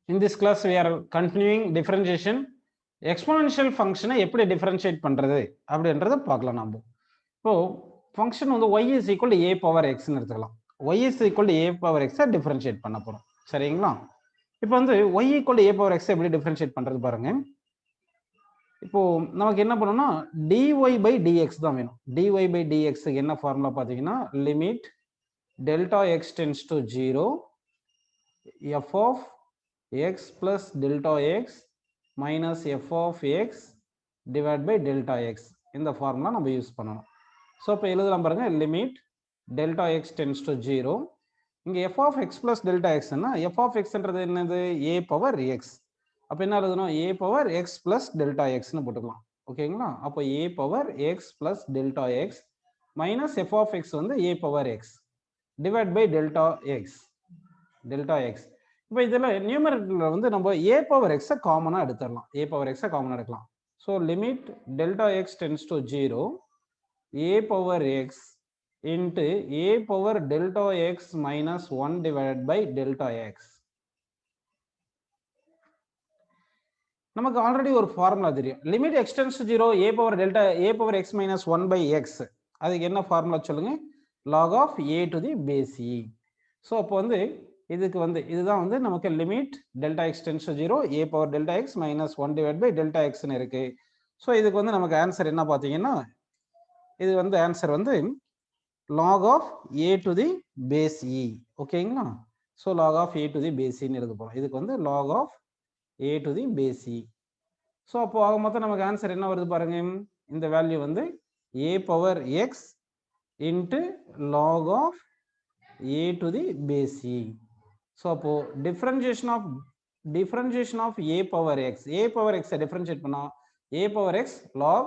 In this class, we are continuing differentiation. Exponential function எப்படி differentiate பண்றது அப்படின்றத பார்க்கலாம் நாம. இப்போ function வந்து y is equal to a power x ன்னு எடுத்துக்கலாம். y is equal to a power x differentiate பண்ண போறோம். சரிங்களா? இப்போ வந்து y equal to a power x எப்படி differentiate பண்றது பாருங்க. இப்போ நமக்கு என்ன பண்ணனும்னா dy by dx தான் வேணும். dy by dx க்கு என்ன ஃபார்முலா பாத்தீங்கன்னா limit delta x tends to 0 f of x plus delta x minus f of x divided by delta x. இந்த ஃபார்முலா நம்ம யூஸ் பண்ணணும். ஸோ இப்போ எழுதலாம் பாருங்க limit delta x tends to 0. இங்கே f of x plus delta x ன்னா f of xன்றது என்னது a power x. அப்போ என்ன எழுதணும் a power x plus delta x ன்னு போட்டுக்கலாம். ஓகேங்களா? அப்போ a power x plus delta x minus f of x வந்து a power x divided by delta x. delta x. இப்போ இதில் நியூமரேட்டர்ல வந்து நம்ம a பவர் x காமனா எடுத்துடலாம். a பவர் x காமனா எடுக்கலாம். So limit delta x tends to 0 a power x into a power delta x minus 1 divided by delta x. நமக்கு already ஒரு ஃபார்முலா தெரியும். Limit x tends to 0 a power x minus 1 by x. அதுக்கு என்ன formula சொல்லுங்க? log of a to the base e. So அப்போ வந்து இதுக்கு வந்து இதுதான் வந்து நமக்கு limit delta x tends to 0 a power delta x minus 1 divided by delta x ன்னு இருக்கு. ஸோ இதுக்கு வந்து நமக்கு ஆன்சர் என்ன பார்த்தீங்கன்னா இது வந்து ஆன்சர் வந்து log of a to the base e. ஓகேங்களா? So log of a to the base e ன்னு எழுத போறோம். இதுக்கு வந்து log of a to the base e. So அப்போ ஆக மொத்தம் நமக்கு ஆன்சர் என்ன வருது பாருங்க. இந்த வேல்யூ வந்து a power x into log of a to the base e. So அப்போ differentiation of a power x. a power x differentiate பண்ணா a power x log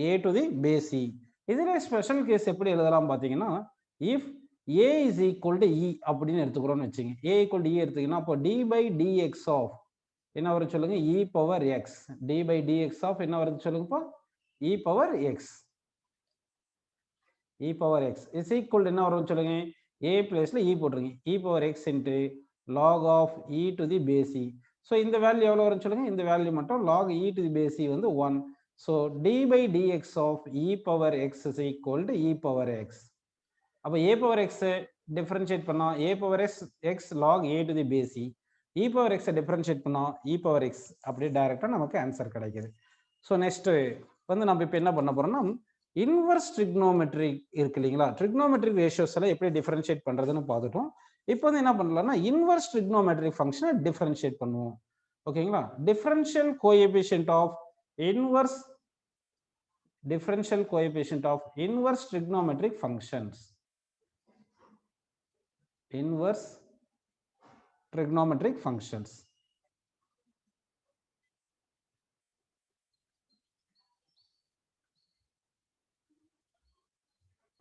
a to the base e. இதுல special case எப்படி எழுதலாம் பாத்தீங்கன்னா if a is equal to e அப்படின்னு எடுத்துக்கிறோம்னு வச்சுங்க. a equal to e எடுத்தீங்கன்னா அப்போ d by dx of என்ன வருது சொல்லுங்க e power x. d by dx of என்ன வருது சொல்லுங்கப்பா e power x. e power x is equal to என்ன வரும் சொல்லுங்க a பிளேஸ்ல e போட்டுருங்க e power x into log of e to the base e. So இந்த வேல்யூ எவ்வளோ வரும் சொல்லுங்க இந்த வேல்யூ மட்டும் log e to the base e வந்து 1. So d by dx of e power x is equal to e power x. அப்போ a power x differentiate பண்ணா a power x log a to the base e. e power x differentiate பண்ணா e power x அப்படியே டைரக்டா நமக்கு answer கிடைக்குது. So next வந்து நம்ம இப்போ என்ன பண்ண போறோம்னா இன்வர்ஸ் ட்ரிக்னோமெட்ரிக் இருக்கு இல்லைங்களா? ட்ரிக்னோமெட்ரிக் ரேஷியோஸ் எல்லாம் எப்படி டிஃபரன்ஷியேட் பண்றதுன்னு பார்த்துட்டோம். இப்போ வந்து என்ன பண்ணலாம்னா இன்வர்ஸ் ட்ரிக்னோமெட்ரிக் ஃபங்க்ஷனை டிஃபரன்ஷியேட் பண்ணுவோம். ஓகேங்களா? Differential coefficient of inverse differential coefficient of inverse trigonometric functions. Inverse trigonometric functions.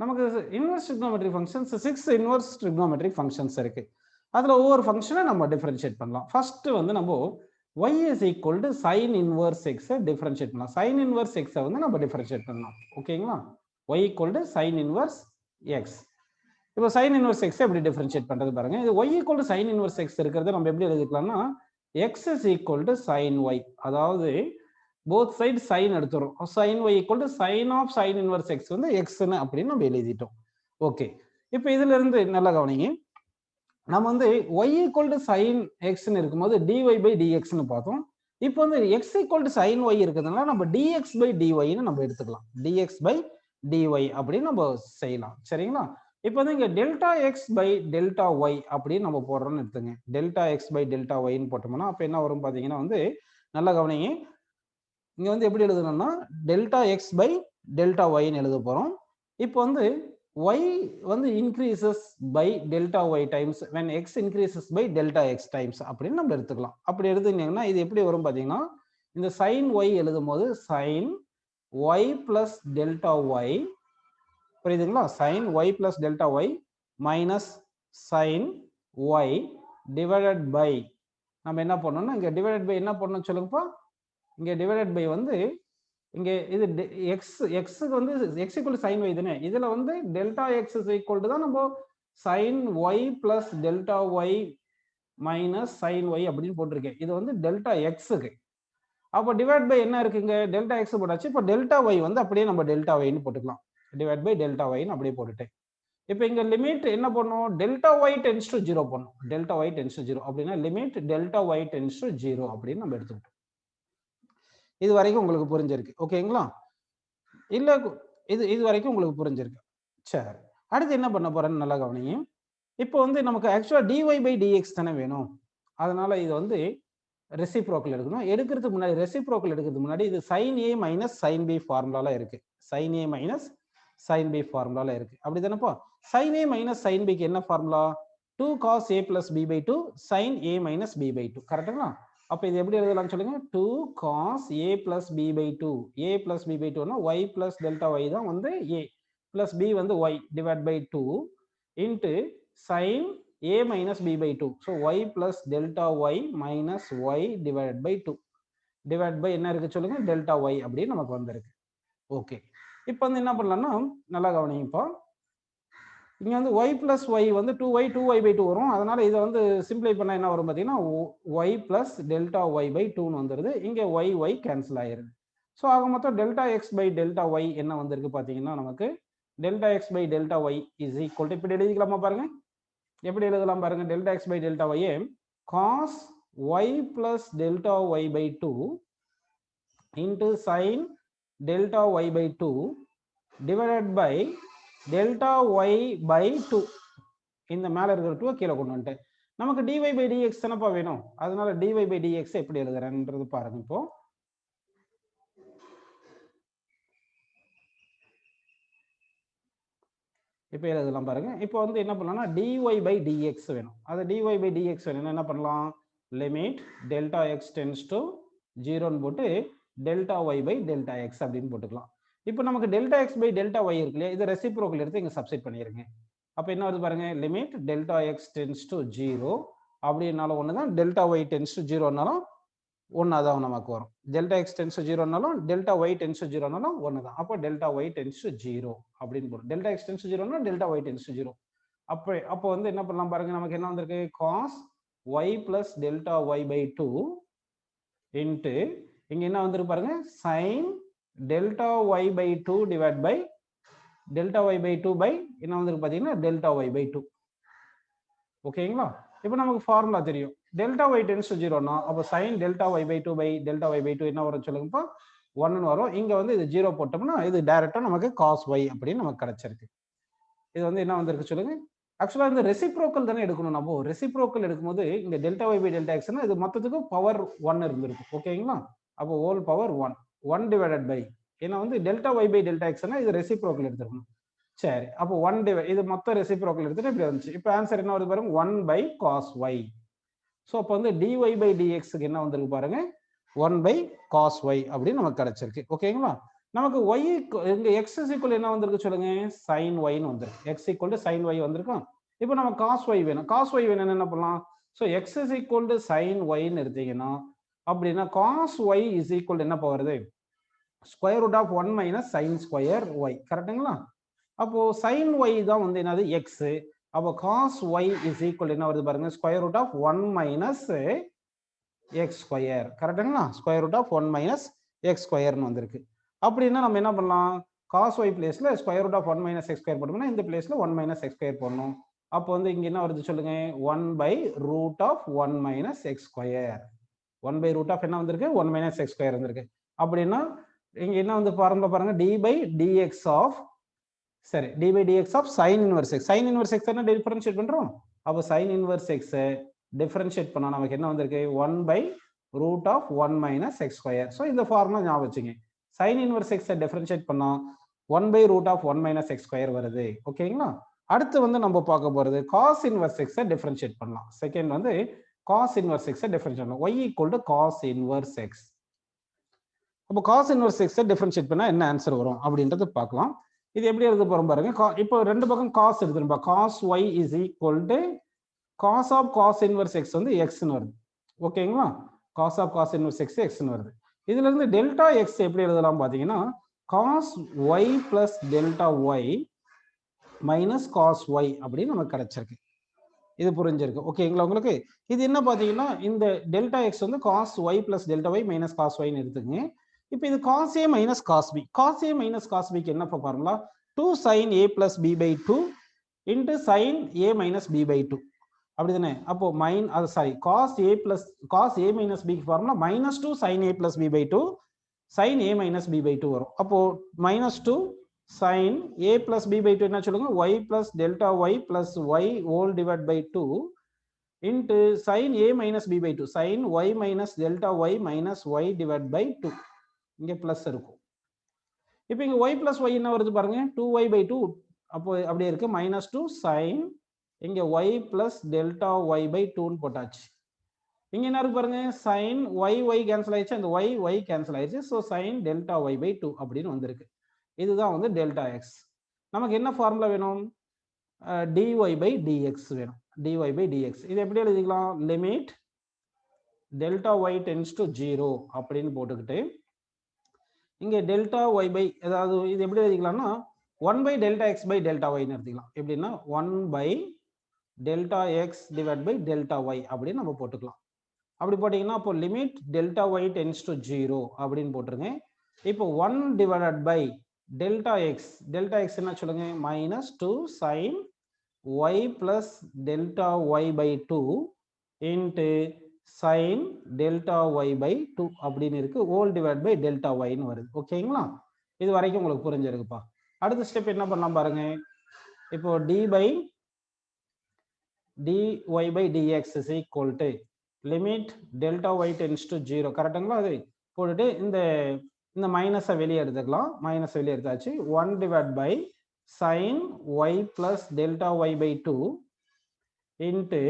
நமக்கு inverse trigonometric functions 6 inverse trigonometric functions இருக்கு. அதுல ஒவ்வொரு ஃபங்க்ஷனை நம்ம டிஃபரன்ஷியேட் பண்ணலாம். ஃபர்ஸ்ட் வந்து நம்ம y is equal to sin inverse x differentiate பண்ணலாம். sin inverse x வந்து நம்ம differentiate பண்ணலாம். ஓகேங்களா? y equal to sin inverse x. இப்போ sin inverse x எப்படி differentiate பண்றது பாருங்க. இது y equal to sin inverse x இருக்கிறது நம்ம எப்படி எழுதிக்கலாம்னா x is equal to sin y. அதாவது both sides sin எடுத்துறோம். sin y equal to sin of sin inverse x வந்து x ன்னு அப்படின்னு நம்ம எழுதிட்டோம். ஓகே. இப்போ இதுல இருந்து நல்லா கவனிங்க. நம்ம வந்து y equal to sin x ன்னு இருக்கும்போது dy by dx ன்னு பார்த்தோம். இப்போ வந்து x equal to sin y இருக்கிறதுனால நம்ம dx by dy ன்னு நம்ம எடுத்துக்கலாம். dx by dy அப்படின்னு நம்ம செய்யலாம். சரிங்களா? இப்போ வந்து இங்க delta x by delta y அப்படின்னு நம்ம போடுறோம்னு எடுத்துங்க. delta x by delta y ன்னு போட்டோம்னா அப்போ என்ன வரும் பாத்தீங்கன்னா வந்து நல்லா கவனிங்க. இங்க வந்து எப்படி எழுதணும்னா delta x by delta y ன்னு எழுத போறோம். இப்போ வந்து y வந்து increases by delta y times when x increases by delta x times அப்படின்னு நம்ம எடுத்துக்கலாம். அப்படி எடுத்துக்கிட்டீங்கன்னா இது எப்படி வரும் பாத்தீங்கன்னா இந்த sin y எழுதும் போது sin y plus delta y புரியுதுங்களா? sin y plus delta y minus sin y divided by நம்ம என்ன பண்ணணும்னா இங்க divided by என்ன பண்ணணும் சொல்லுங்கப்பா. இங்க divided by வந்து இங்க இது x க்கு வந்து x equal to sin y தானே. இதுல வந்து delta x is equal to தான் நம்ம sin y plus delta y minus sine y அப்படின்னு போட்டிருக்கேன். இது வந்து டெல்டா எக்ஸுக்கு. அப்போ டிவைட் பை என்ன இருக்குங்க, டெல்டா எக்ஸ் போட்டாச்சு. இப்போ டெல்டா ஒய் வந்து அப்படியே நம்ம டெல்டா ஒய்னு போட்டுக்கலாம். டிவைட் பை டெல்டா ஒய்னு அப்படியே போட்டுட்டேன். இப்போ இங்க லிமிட் என்ன பண்ணும், டெல்டா ஒய் டென்ஸ் டு 0 பண்ணும். டெல்டா ஒய் டென்ஸ் டு 0 அப்படின்னா limit delta y tends to 0 அப்படின்னு நம்ம எடுத்துக்கிட்டோம். இது வரைக்கும் உங்களுக்கு புரிஞ்சிருக்கு ஓகேங்களா? இல்ல இது வரைக்கும் உங்களுக்கு புரிஞ்சிருக்கு. சரி, அடுத்து என்ன பண்ண போறேன்னு நல்லா கவனிங்க. இப்போ வந்து நமக்கு ஆக்சுவலா dy பை dx தானே வேணும். அதனால இது வந்து ரெசிப்ரோக்கல் எடுக்கணும். எடுக்கிறதுக்கு முன்னாடி ரெசிப்ரோக்கல் எடுக்கிறதுக்கு முன்னாடி இது sin a minus sin b ஃபார்முலால இருக்கு. sin a minus sin b ஃபார்முலால இருக்கு. அப்படிதானப்பா? sin a minus sin b க்கு என்ன formula? 2 cos a plus b by 2 sin a minus b by 2. கரெக்ட்டுங்களா? அப்ப இது எப்படி எழுதலாம் சொல்லுங்க? 2 cos a plus b by 2. a plus b by 2 னா y plus delta y தான் வந்து a plus b வந்து y divided by 2 into sin a minus b by 2. So y plus delta y minus y divided by 2. Divided by என்ன இருக்கு சொல்லுங்க? delta y அப்படி நமக்கு வந்திருக்கு. ஓகே, இப்போ வந்து என்ன பண்ணலாம்னா நல்லா கவனிங்கப்பா. இங்க வந்து y plus y வந்து 2y 2y by 2 வரும். அதனால இதை வந்து சிம்பிளை பண்ணா என்ன வரும் பார்த்தீங்கன்னா y plus delta y by 2ன்னு வந்துருது. இங்க y கேன்சல் ஆயிருது. ஸோ ஆக மொத்தம் delta x by delta y என்ன வந்திருக்கு பார்த்தீங்கன்னா நமக்கு delta x by delta y is equal to இப்படி எழுதிக்கலாமா பாருங்க. எப்படி எழுதலாம் பாருங்க? delta x by delta y cos y plus delta y by 2 into sin delta y by 2 divided by delta y by 2. இந்த மேல இருக்கிற 2 கீழே கொண்டு வந்துட்டேன். நமக்கு dy by dx தானப்பா வேணும். அதனால dy by dx எப்படி எழுதுறேன்றது பாருங்க. இப்போ இப்போ எழுதலாம் பாருங்க. இப்போ வந்து என்ன பண்ணலாம்னா dy by dx வேணும். அது dy by dx வேணும் என்ன பண்ணலாம்? Limit delta x tends to 0ன்னு போட்டு delta y by delta x அப்படின்னு போட்டுக்கலாம். இப்போ நமக்கு delta x by delta y இருக்கு இல்லையா, இதை ரெசிப்ரோக்கல் எடுத்து இங்கே சப்ஸ்டிட் பண்ணிடுங்க. அப்போ என்ன வருது பாருங்க? Limit delta x tends to 0 அப்படின்னாலும் ஒன்று தான், டெல்டா ஒய் டென்ஸ் டு 0னாலும் ஒன்றா தான் நமக்கு வரும். டெல்டா எக்ஸ் டென்ஸ் டு 0னாலும் டெல்டா ஒய் டென்ஸ் டு 0னாலும் ஒன்று தான். அப்போ டெல்டா ஒய் டென்ஸ் டு 0 அப்படின்னு போடும். டெல்டா எக்ஸ் டென்ஸ் டு 0னா டெல்டா ஒய் டென்ஸ் டு 0. அப்போ வந்து என்ன பண்ணலாம் பாருங்க? நமக்கு என்ன வந்திருக்கு? cos y plus delta y by 2 into இங்க என்ன வந்திருக்கு பாருங்க? sin delta y by 2 divided by delta y by 2 by என்ன வந்திருக்கு பாத்தீங்கன்னா delta y by 2. ஓகேங்களா? இப்போ நமக்கு ஃபார்முலா தெரியும். delta y tends to 0 னா அப்போ sin delta y by 2 by delta y by 2 என்ன வரும் சொல்லுங்கப்பா? 1ன்னு வரும். இங்க வந்து இது 0 போட்டோம்னா இது டைரக்டா நமக்கு cos y அப்படின்னு நமக்கு கிடைச்சிருக்கு. இது வந்து என்ன வந்திருக்கு சொல்லுங்க? ஆக்சுவலா இந்த ரெசிப்ரோக்கல் தானே எடுக்கணும். நம்ம ரெசிப்ரோக்கல் எடுக்கும்போது இங்க டெல்டா ஒய் பை டெல்டா எக்ஸ்னா இது மொத்தத்துக்கு பவர் 1 இருந்திருக்கும். ஓகேங்களா? அப்போ ஹோல் பவர் 1 டிவைடட் பை ஏன்னா வந்து டெல்டா ஒய் பை டெல்டா எக்ஸ்னா இது ரெசிப்ரோக்கல் எடுத்துக்கணும். சரி, அப்போ 1 டிவைட் இது மொத்த ரெசிப்ரோக்கல் எடுத்துட்டு இப்படி வந்துச்சு. இப்போ ஆன்சர் என்ன வருது பாருங்க? 1 by cos y. ஸோ அப்போ வந்து dy by dxக்கு என்ன வந்திருக்கு பாருங்க? 1 by cos y அப்படின்னு நமக்கு கிடைச்சிருக்கு. ஓகேங்களா? நமக்கு y இங்க x is equal என்ன வந்திருக்கு சொல்லுங்க? sin y ன்னு வந்திருக்கு. x equal to sin y வந்திருக்கும். இப்போ நம்ம cos y வேணும். cos y வேணும் என்ன பண்ணலாம்? So x is equal to sin y ன்னு எடுத்தீங்கன்னா அப்படின்னா cos y is equal என்ன போகிறது? Square root of 1 minus sin square y. கரெக்டுங்களா? அப்போ sin y தான் வந்து என்னது? x. அப்போ cos y is equal என்ன வருது பாருங்க? Square root of 1 minus x square. கரெக்டுங்களா? Square root of 1 minus x ஸ்கொயர்னு வந்திருக்கு. அப்படின்னா நம்ம என்ன பண்ணலாம்? cos y பிளேஸ்ல square root of 1 minus x square போட்டோம்னா இந்த பிளேஸ்ல 1 மைனஸ் x ஸ்கொயர் போடணும். அப்போ வந்து இங்க என்ன வருது சொல்லுங்க? 1 by root of 1 minus x square. 1 by root of என்ன வந்திருக்கு? 1 மைனஸ் x ஸ்கொயர் வந்திருக்கு. அப்படின்னா இங்க என்ன வந்து ஃபார்முலா பாருங்க? d by dx ஆஃப் சரி d by dx of sin inverse x. sin inverse x என்ன டிஃபரன்ஷியேட் பண்றோம்? அப்போ sin inverse x டிஃபரன்ஷியேட் பண்ணா நமக்கு என்ன வந்திருக்கு? 1 by root of 1 minus x square. So இந்த ஃபார்முலா ஞாபகம் வச்சுங்க. sin inverse x டிஃபரன்ஷியேட் பண்ணா 1 by root of 1 minus x square வருது. ஓகேங்களா? அடுத்து வந்து நம்ம பார்க்க போறது cos inverse x டிஃபரன்ஷியேட் பண்ணலாம். செகண்ட் வந்து cos inverse x டிஃபரன்ஷியேட் பண்ணலாம். y equal to cos inverse x. அப்போ cos inverse x டிஃபரன்ஷியேட் பண்ணா என்ன ஆன்சர் வரும் அப்படின்றது பார்க்கலாம். இது எப்படி எழுத போறோம் பாருங்க? இப்போ ரெண்டு பக்கம் cos எடுத்துருப்பா. cos y is equal to cos of cos inverse x வந்து x ன்னு வருது. ஓகேங்களா? cos of cos inverse x x ன்னு வருது. இதுல இருந்து டெல்டா x எப்படி எழுதலாம் பாத்தீங்கன்னா cos y plus delta y minus cos y அப்படின்னு நமக்கு கிடைச்சிருக்கு. இது புரிஞ்சிருக்கு ஓகேங்களா உங்களுக்கு. இது என்ன பார்த்தீங்கன்னா இந்த டெல்டா எக்ஸ் வந்து cos y plus delta y minus cos ஒய்னு எடுத்துக்கங்க. இப்போ இது cos a minus cos b. Cos a minus cos பிக்கு என்ன formula? 2 sin a plus b by 2 into sin a minus b by 2 அப்படிதானே. அப்போ cos a plus cos a minus b formula -2 sin a plus b by 2 sin a minus b by 2 வரும். அப்போ -2 sin a plus b by 2 என்ன சொல்லுங்க? y plus delta y plus y whole divided by 2 into sin a minus b by 2 sin y minus delta y minus y divided by 2. இங்க plus இருக்கும். இப்போ இங்க y plus y என்ன வருது பாருங்க? 2y by 2. அப்போ அப்படியே இருக்கு -2 sin இங்க y plus delta y by 2 ன்னு போட்டாச்சு. இங்க என்ன இருக்கு பாருங்க? sin y கேன்சல் ஆயிடுச்சு, அந்த y கேன்சல் ஆயிடுச்சு. So sin delta y by 2 அப்படின்னு வந்திருக்கு. இதுதான் வந்து டெல்டா எக்ஸ். நமக்கு என்ன ஃபார்முலா வேணும்? dy by dx வேணும். dy by dx இது எப்படி எழுதிக்கலாம்? Limit delta y tends to 0 அப்படின்னு போட்டுக்கிட்டு இங்க delta y by அதாவது இது எப்படி எழுதிக்கலாம்னா 1 by delta x by delta y ன்னு எடுத்துக்கலாம். எப்படின்னா 1 by delta x divided by delta y அப்படின்னு நம்ம போட்டுக்கலாம். அப்படி போட்டீங்கன்னா அப்போ limit delta y tends to 0 அப்படின்னு போட்டுருங்க. இப்போ 1 divided by delta x என்ன சொல்லுங்க? -2 sin y plus delta y by 2 into sin delta y by 2 அப்படின்னு இருக்கு. whole divided by delta y ன்னு வருது. ஓகேங்களா? இது வரைக்கும் உங்களுக்கு புரிஞ்சிருக்குப்பா. அடுத்த ஸ்டெப் என்ன பண்ணலாம் பாருங்க. இப்போ dy by dx is equal to limit delta y tends to 0 கரெக்ட்டுங்களா? அது போட்டுட்டு இந்த மைனஸை வெளியே எடுத்துக்கலாம். மைனஸ் வெளியே எடுத்தாச்சு. 1 divided by sin y plus delta y by 2 into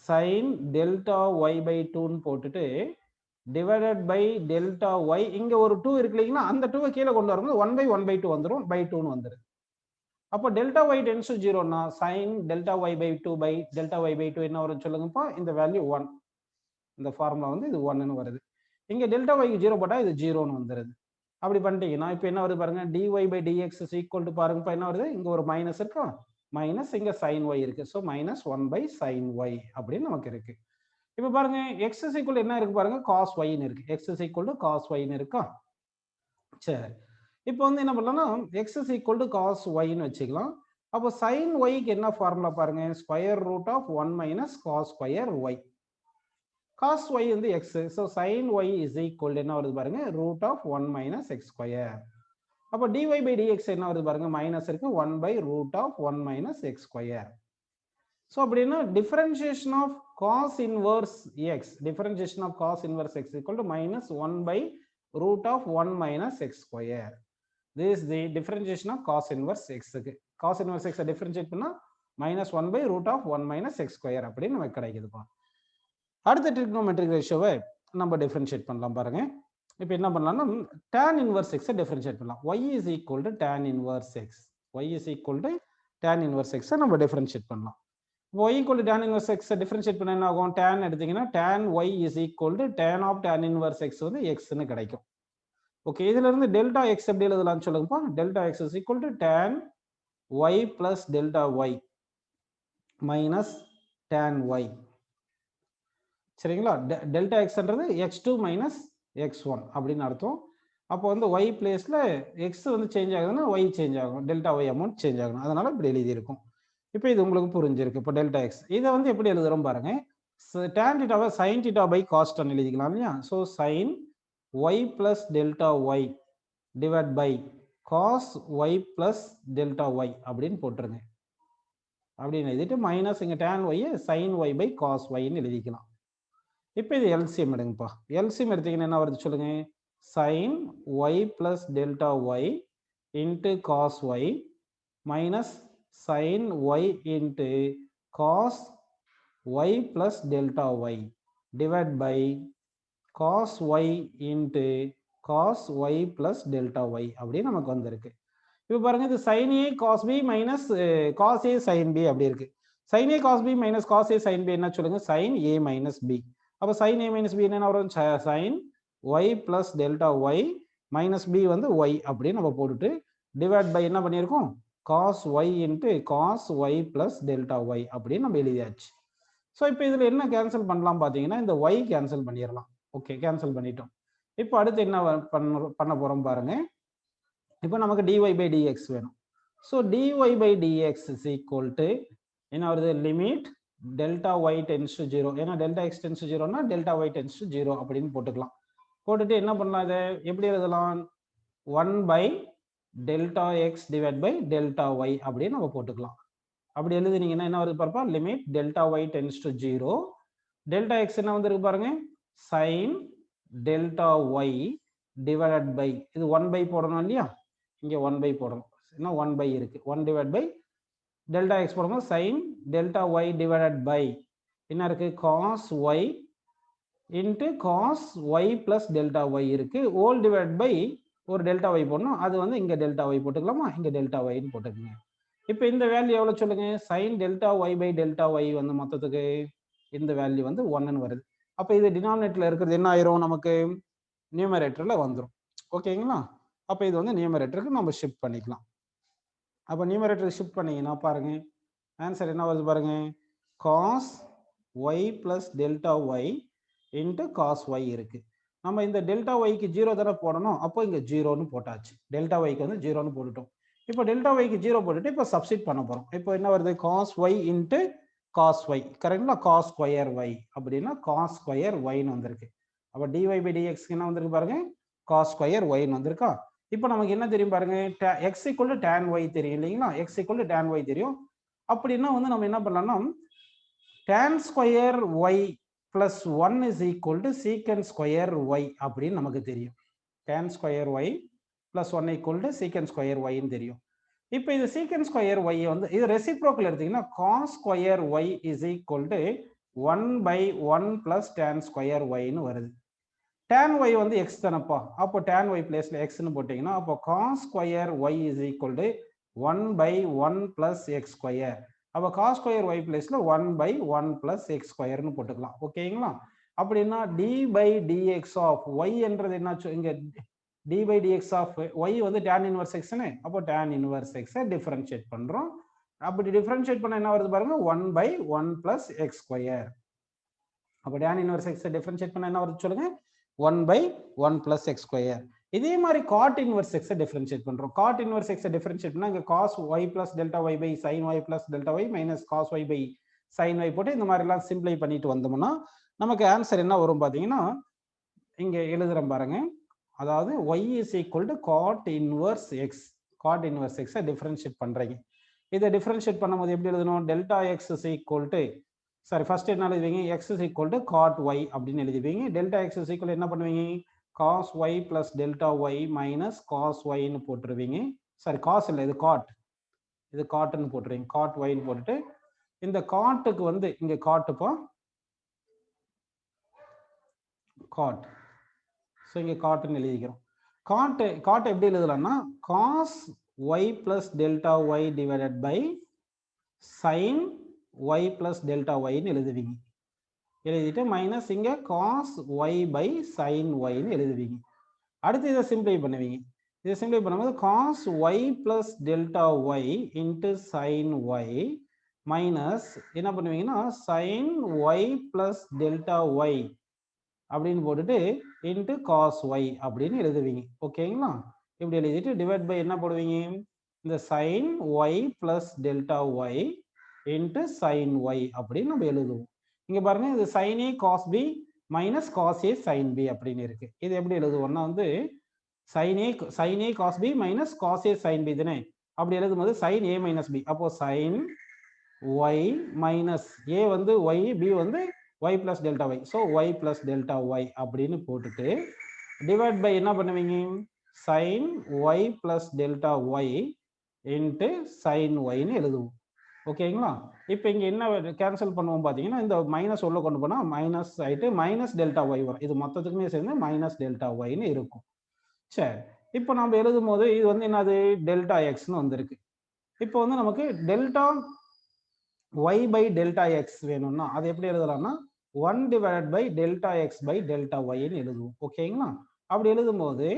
sin delta y by 2 ன்னு போட்டுட்டு divided by delta y இங்க ஒரு 2 இருக்கு இல்லைங்களா? அந்த 2 கீழே கொண்டு வரும்போது 1 by 1 by 2 வந்துரும். by 2 ன்னு வந்துரும். அப்போ delta y tends to 0 னா sin delta y by 2 by delta y by 2 என்ன வரும்னு சொல்லுங்கப்பா? இந்த வேல்யூ 1. இந்த ஃபார்முலா வந்து இது 1 ன்னு வருது. இங்க delta y 0 போட்டா இது 0 ன்னு வந்துருது. அப்படி பண்ணிட்டீங்கன்னா இப்போ என்ன வருது பாருங்க? dy by dx is equal to பாருங்கப்பா என்ன வருது? இங்க ஒரு மைனஸ் இருக்கா? மைனஸ் இங்க sin y இருக்கு. ஸோ -1 by sin y அப்படின்னு நமக்கு இருக்கு. இப்போ பாருங்க x is equal என்ன இருக்கு பாருங்க? cos y ன்னு இருக்கு. x is equal to cos y ன்னு இருக்கா? சரி. இப்போ வந்து என்ன பண்ணலாம்னா x is equal to cos y ன்னு வச்சுக்கலாம். அப்போ sin y க்கு என்ன ஃபார்முலா பாருங்க? Square root of 1 minus cos square y. cos y வந்து x. So sin y is equal என்ன வருது பாருங்க? Root of 1 minus x square. அப்போ dy by dx என்ன வருது பாருங்க? மைனஸ் இருக்கு 1 by root of 1 minus x square. So அப்படின்னா differentiation of cos inverse x, differentiation of cos inverse x equal to -1 by root of 1 minus x square. This is the differentiation of cos inverse x. Cos inverse x differentiate பண்ணா -1 by root of 1 minus x square அப்படின்னு நமக்கு கிடைக்குதுப்பா. அடுத்த trigonometric ratio-வை நம்ம differentiate பண்ணலாம் பாருங்க. இப்போ என்ன பண்ணலாம்னா tan inverse x differentiate பண்ணலாம். y is equal to tan inverse x. y is equal to tan inverse x நம்ம differentiate பண்ணலாம். y equal to tan inverse x differentiate பண்ண என்ன ஆகும்? tan எடுத்தீங்கன்னா tan y is equal to tan of tan inverse x வந்து x ன்னு கிடைக்கும். Okay, இதுல இருந்து டெல்டா x எப்படி எழுதலாம்னு சொல்லுங்கப்பா. Delta x is equal to tan y plus delta y minus tan y. சரிங்களா? டெல்டா xன்றது x2 minus x1 அப்படின்னு அர்த்தம். அப்போ வந்து y பிளேஸ்ல x வந்து சேஞ்ச் ஆகுதுன்னா y சேஞ்ச் ஆகும். டெல்டா y அமௌண்ட் சேஞ்ச் ஆகணும். அதனால இப்படி எழுதி இருக்கும். இப்போ இது உங்களுக்கு புரிஞ்சிருக்கு. இப்போ டெல்டா எக்ஸ் இதை வந்து எப்படி எழுதுறோம் பாருங்க. tan தீட்டாவை sin theta by cos tan எழுதிக்கலாம் இல்லையா? So sin y plus delta y divided by cos y plus delta y அப்படின்னு போட்டுருங்க. அப்படின்னு எழுதிட்டு மைனஸ் இங்க tan y sin y by cos y ன்னு எழுதிக்கலாம். இப்போ இது எல்சிஎம் எடுங்கப்பா. எல்சிஎம் எடுத்தீங்கன்னா என்ன வருது சொல்லுங்க? sin y plus delta y into cos y minus sin y into cos y plus delta y divided by cos y into cos y plus delta y அப்படின்னு நமக்கு வந்திருக்கு. இப்போ பாருங்க இது sin a cos b minus cos a sin b அப்படி இருக்கு. sin a cos b minus cos a sin b என்ன சொல்லுங்க? sin a minus b. அப்போ sin a minus b என்ன வரும்? sin y plus delta y minus b வந்து y அப்படின்னு நம்ம போட்டுட்டு டிவைட் பை என்ன பண்ணியிருக்கோம்? cos y into cos y plus delta y அப்படின்னு நம்ம எழுதியாச்சு. ஸோ இப்போ இதில் என்ன கேன்சல் பண்ணலாம் பார்த்தீங்கன்னா இந்த ஒய் கேன்சல் பண்ணிடலாம். ஓகே, கேன்சல் பண்ணிட்டோம். இப்போ அடுத்து என்ன பண்ண போகிறோம் பாருங்க. இப்போ நமக்கு dy by dx வேணும். So dy by dx is equal to என்ன வருது, limit delta y tends to 0. ஏன்னா டெல்டா எக்ஸ் டென்ஸ் டு 0னா டெல்டா ஒய் டென்ஸ் டு 0 அப்படின்னு போட்டுக்கலாம். போட்டுட்டு என்ன பண்ணலாம், இதை எப்படி எழுதலாம், 1 by delta x divide by delta y அப்படின்னு நம்ம போட்டுக்கலாம். அப்படி எழுதுனீங்கன்னா என்ன வருது பாருப்பா, limit delta y tends to 0. Delta x என்ன வந்துருக்கு பாருங்க, sine delta y divided by, இது 1 by போடணும் இல்லையா, இங்க 1 by போடணும், என்ன 1 by இருக்கு, 1 divided by டெல்டா எக்ஸ் போடும்போது sine delta y divided by என்ன இருக்கு, cos y into cos y plus delta y இருக்கு, ஹோல் டிவைட் பை ஒரு டெல்டா ஒய் போடணும், அது வந்து இங்க டெல்டா ஒய் போட்டுக்கலாமா, இங்க டெல்டா ஒய்ன்னு போட்டுக்கோங்க. இப்போ இந்த வேல்யூ எவ்வளவு சொல்லுங்க, sine delta y by delta y வந்து மொத்தத்துக்கு இந்த வேல்யூ வந்து 1ன்னு வருது. அப்போ இது டினாமினேட்டர்ல இருக்கிறது என்ன ஆயிரும், நமக்கு நியூமரேட்டர்ல வந்துடும். ஓகேங்களா, அப்போ இது வந்து நியூமரேட்டருக்கு நம்ம ஷிஃப்ட் பண்ணிக்கலாம். அப்போ நியூமரேட்டருக்கு ஷிஃப்ட் பண்ணீங்கன்னா பாருங்க ஆன்சர் என்ன வருது பாருங்க, cos y plus delta y into cos y இருக்கு. நம்ம இந்த டெல்டா ஒய்க்கு 0 தானே போடணும், அப்போ இங்கே 0ன்னு போட்டாச்சு, டெல்டா ஒய்க்கு வந்து 0ன்னு போட்டுட்டோம். இப்போ டெல்டா ஒய்க்கு 0 போட்டுட்டு இப்போ சப்ஸ்டிட் பண்ண போகிறோம். இப்போ என்ன வருது, cos y into cos y, கரெக்டுங்களா, காஸ் ஸ்கொயர் ஒய் அப்படின்னா காஸ் ஸ்கொயர் ஒய்ன்னு வந்திருக்கு. அப்போ டிஒய் பை டிஎக்ஸ்க்கு என்ன வந்திருக்கு பாருங்க, காஸ் ஸ்கொயர் ஒய்ன்னு வந்திருக்கா. இப்போ நமக்கு என்ன தெரியும் பாருங்க, x equal to tan y தெரியும் இல்லைங்களா, x equal to tan y தெரியும். அப்படின்னா வந்து நம்ம என்ன பண்ணலாம்னா tan square y plus 1 is equal to secant square y அப்படின்னு நமக்கு தெரியும். Tan square y plus 1 equal to secant square ஒய்ன்னு தெரியும். இப்போ இது சீக்கன் ஸ்கொயர் ஒய் வந்து இது ரெசிப்ரோக்கல் எடுத்தீங்கன்னா cos square y is equal to 1 by 1 plus tan square ஒய்ன்னு வருது. tan y வந்து x தானப்பா, அப்போ tan y பிளேஸ்ல x ன்னு போட்டீங்கன்னா அப்போ cos square y is equal to 1 by 1 plus x square. அப்போ cos ஸ்கொயர் y பிளேஸ்ல 1 by 1 plus x ஸ்கொயர்னு போட்டுக்கலாம். ஓகேங்களா, அப்படின்னா d by dx of y என்றது என்னாச்சு, இங்க d by dx of y வந்து tan inverse x னே, அப்போ tan inverse x டிஃபரன்ஷியேட் பண்றோம். அப்படி டிஃபரன்ஷியேட் பண்ண என்ன வருது பாருங்க, 1 by 1 plus x ஸ்கொயர். அப்போ tan inverse x டிஃபரன்ஷியேட் பண்ண என்ன வருது சொல்லுங்க, 1 by 1 plus x square. இதே மாதிரி cot inverse x டிஃபரன்ஷியேட் பண்றோம். cot inverse x டிஃபரன்ஷியேட் பண்ணா இங்க cos y plus delta y by sin y plus delta y minus cos y by sin y போட்டு இந்த மாதிரி எல்லாம் சிம்பிளை பண்ணிட்டு வந்தோம்னா நமக்கு ஆன்சர் என்ன வரும் பாத்தீங்கன்னா, இங்க எழுதுறேன் பாருங்க, அதாவது y is equal to cot inverse x. cot inverse x differentiate பண்றீங்க. இதை டிஃபரன்ஷியேட் பண்ணும்போது எப்படி எழுதணும், delta x is equal to, sorry first என்ன எழுதுவீங்க, x is equal to cot y அப்படின்னு எழுதுவீங்க. டெல்டா x is equal என்ன பண்ணுவீங்க, cos y plus delta y minus cos y ன்னு போட்டுருவீங்க. சாரி cos இல்லை, இது cot, இது cotன்னு போட்டுருவீங்க, cot y ன்னு போட்டுட்டு இந்த cotக்கு வந்து இங்க cotப்போ cot, ஸோ இங்க cotன்னு எழுதிக்கிறோம். cot எப்படி எழுதலாம்னா cos y plus delta y divided by sin y plus delta y ன்னு எழுதுவீங்க. எழுதிட்டு மைனஸ் இங்க cos y by sin y ன்னு எழுதுவீங்க. அடுத்து இதை சிம்பிளை பண்ணுவீங்க. இதை சிம்பிளை பண்ணும்போது cos y plus delta y into sin y minus என்ன பண்ணுவீங்கன்னா sin y plus delta y அப்படின்னு போட்டுட்டு into cos y அப்படின்னு எழுதுவீங்க. ஓகேங்களா, இப்படி எழுதிட்டு டிவைட் பை என்ன போடுவீங்க, இந்த sin y plus delta y into sin y அப்படின்னு நம்ம எழுதுவோம். இங்க பாருங்க, இது sin a cos b minus cos a sin b அப்படின்னு இருக்கு. இது எப்படி எழுதுவோம்னா வந்து sin a cos b minus cos a sin b தானே, அப்படி எழுதும்போது sin a minus b, அப்போ sin y minus a வந்து y, b வந்து y plus delta y, so y plus delta y அப்படின்னு போட்டுட்டு டிவைட் பை என்ன பண்ணுவீங்க, sin y plus delta y into sin y ன்னு எழுதுவோம். ஓகேங்களா, இப்போ இங்க என்ன கேன்சல் பண்ணுவோம் பாத்தீங்கன்னா, இந்த மைனஸ் உள்ள கொண்டு போனா மைனஸ் ஆயிட்டு மைனஸ் டெல்டா ஒய் வரும். இது மொத்தத்துக்குமே சேர்ந்து மைனஸ் டெல்டா ஒய்ன்னு இருக்கும். சரி, இப்போ நம்ம எழுதும் போது இது வந்து என்னது டெல்டா எக்ஸ்னு வந்திருக்கு. இப்போ வந்து நமக்கு delta y by delta x வேணும்னா அது எப்படி எழுதலாம்னா 1 divided by delta x by delta ஒய்ன்னு எழுதுவோம். ஓகேங்களா, அப்படி எழுதும் போது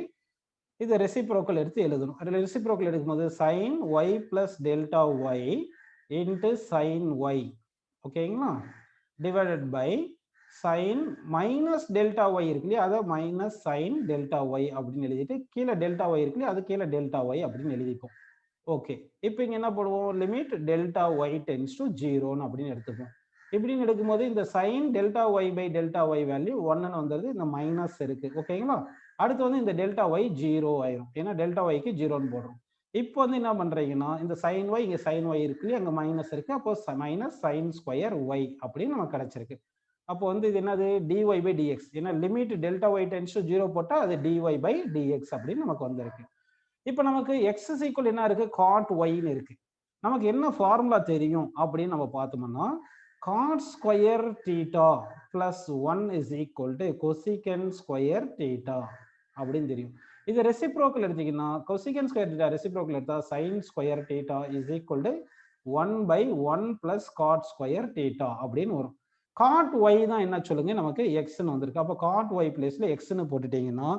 இது ரெசிப்ரோக்கல் எடுத்து எழுதணும். ரெசிப்ரோக்கல் எடுக்கும்போது sin y plus delta y into sin y. ஓகேங்களா, divided by sin minus delta y இருக்கு இல்லையா, அதை minus sin delta y அப்படின்னு எழுதிட்டு கீழே delta y இருக்கு இல்லையா, அது கீழே delta y அப்படின்னு எழுதிப்போம். ஓகே, இப்போ இங்க என்ன போடுவோம், limit delta y tends to 0 அப்படின்னு எடுத்துப்போம். இப்படின்னு எடுக்கும்போது இந்த sin delta y by delta y value 1ன்னு வந்துருது, இந்த மைனஸ் இருக்கு. ஓகேங்களா, அடுத்து வந்து இந்த delta y 0 ஆயிரும், ஏன்னா delta y க்கு 0ன்னு போடுறோம். இப்போ வந்து என்ன பண்றீங்கன்னா, இந்த sin y இங்க sin y இருக்கு இல்லையா, அங்க மைனஸ் இருக்கு, அப்போ மைனஸ் sin ஸ்கொயர் y அப்படின்னு நமக்கு கிடைச்சிருக்கு. அப்போ வந்து இது என்னது, dy by dx, ஏன்னா limit delta y tends to 0 போட்டா அது dy by dx அப்படின்னு நமக்கு வந்திருக்கு. இப்போ நமக்கு x is equal என்ன இருக்கு, cot y ன்னு இருக்கு. நமக்கு என்ன ஃபார்முலா தெரியும் அப்படின்னு நம்ம பார்த்தோம்னா, cot square theta plus 1 is equal to cosecant square theta அப்படின்னு தெரியும். இது ரெசிப்ரோக்கல் எடுத்தீங்கன்னா, cosecant ஸ்கொயர் theta ரெசிப்ரோக்கல் எடுத்தா sin square theta is equal to 1 by 1 plus cot square theta அப்படின்னு வரும். cot y தான் என்ன சொல்லுங்க, நமக்கு x ன்னு வந்திருக்கு. அப்போ cot y பிளேஸ்ல x ன்னு போட்டுட்டீங்கன்னா,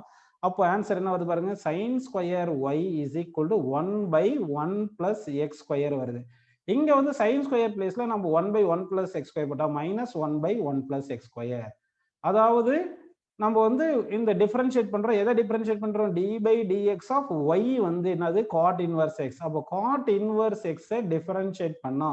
அப்போ ஆன்சர் என்ன வருது பாருங்க, sin square y is equal to 1 by 1 plus x square வருது. இங்க வந்து sin ஸ்கொயர் பிளேஸ்ல நம்ம 1 by 1 plus x ஸ்கொயர் போட்டா minus 1 by 1 plus x square. அதாவது நம்ம வந்து இந்த டிஃபரன்ஷியேட் பண்றோம், எதை டிஃபரன்ஷியேட் பண்றோம், d by dx of y வந்து என்னது, cot inverse x. அப்போ cot inverse x டிஃபரன்ஷியேட் பண்ணா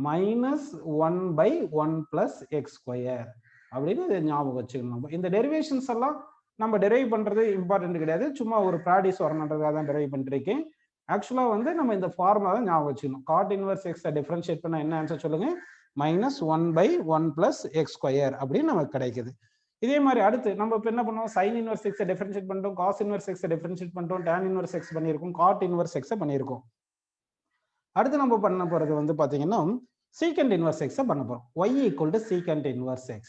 minus 1 by 1 plus x square அப்படின்னு இதை ஞாபகம் வச்சுக்கணும். இந்த டெரிவேஷன்ஸ் எல்லாம் நம்ம டெரைவ் பண்றது இம்பார்ட்டன்ட் கிடையாது, சும்மா ஒரு ப்ராக்டிஸ் வரணுன்றதுக்காக தான் டெரைவ் பண்ணிருக்கேன். ஆக்சுவலா வந்து நம்ம இந்த ஃபார்முலா தான் ஞாபகம் வச்சுக்கணும். cot inverse x டிஃபரன்ஷியேட் பண்ணா என்ன ஆன்சர் சொல்லுங்க, minus 1 by 1 plus x square அப்படின்னு நமக்கு கிடைக்குது. இதே மாதிரி அடுத்து நம்ம இப்போ என்ன பண்ணுவோம், sin inverse x டிஃபரன்ஷியேட் பண்ணிட்டோம், cos inverse x டிஃபரன்ஷியேட் பண்ணிட்டோம், tan inverse x பண்ணியிருக்கோம், cot inverse x பண்ணியிருக்கோம். அடுத்து நம்ம பண்ண போறது வந்து பாத்தீங்கன்னா secant inverse x பண்ண போறோம். y equal to secant inverse x.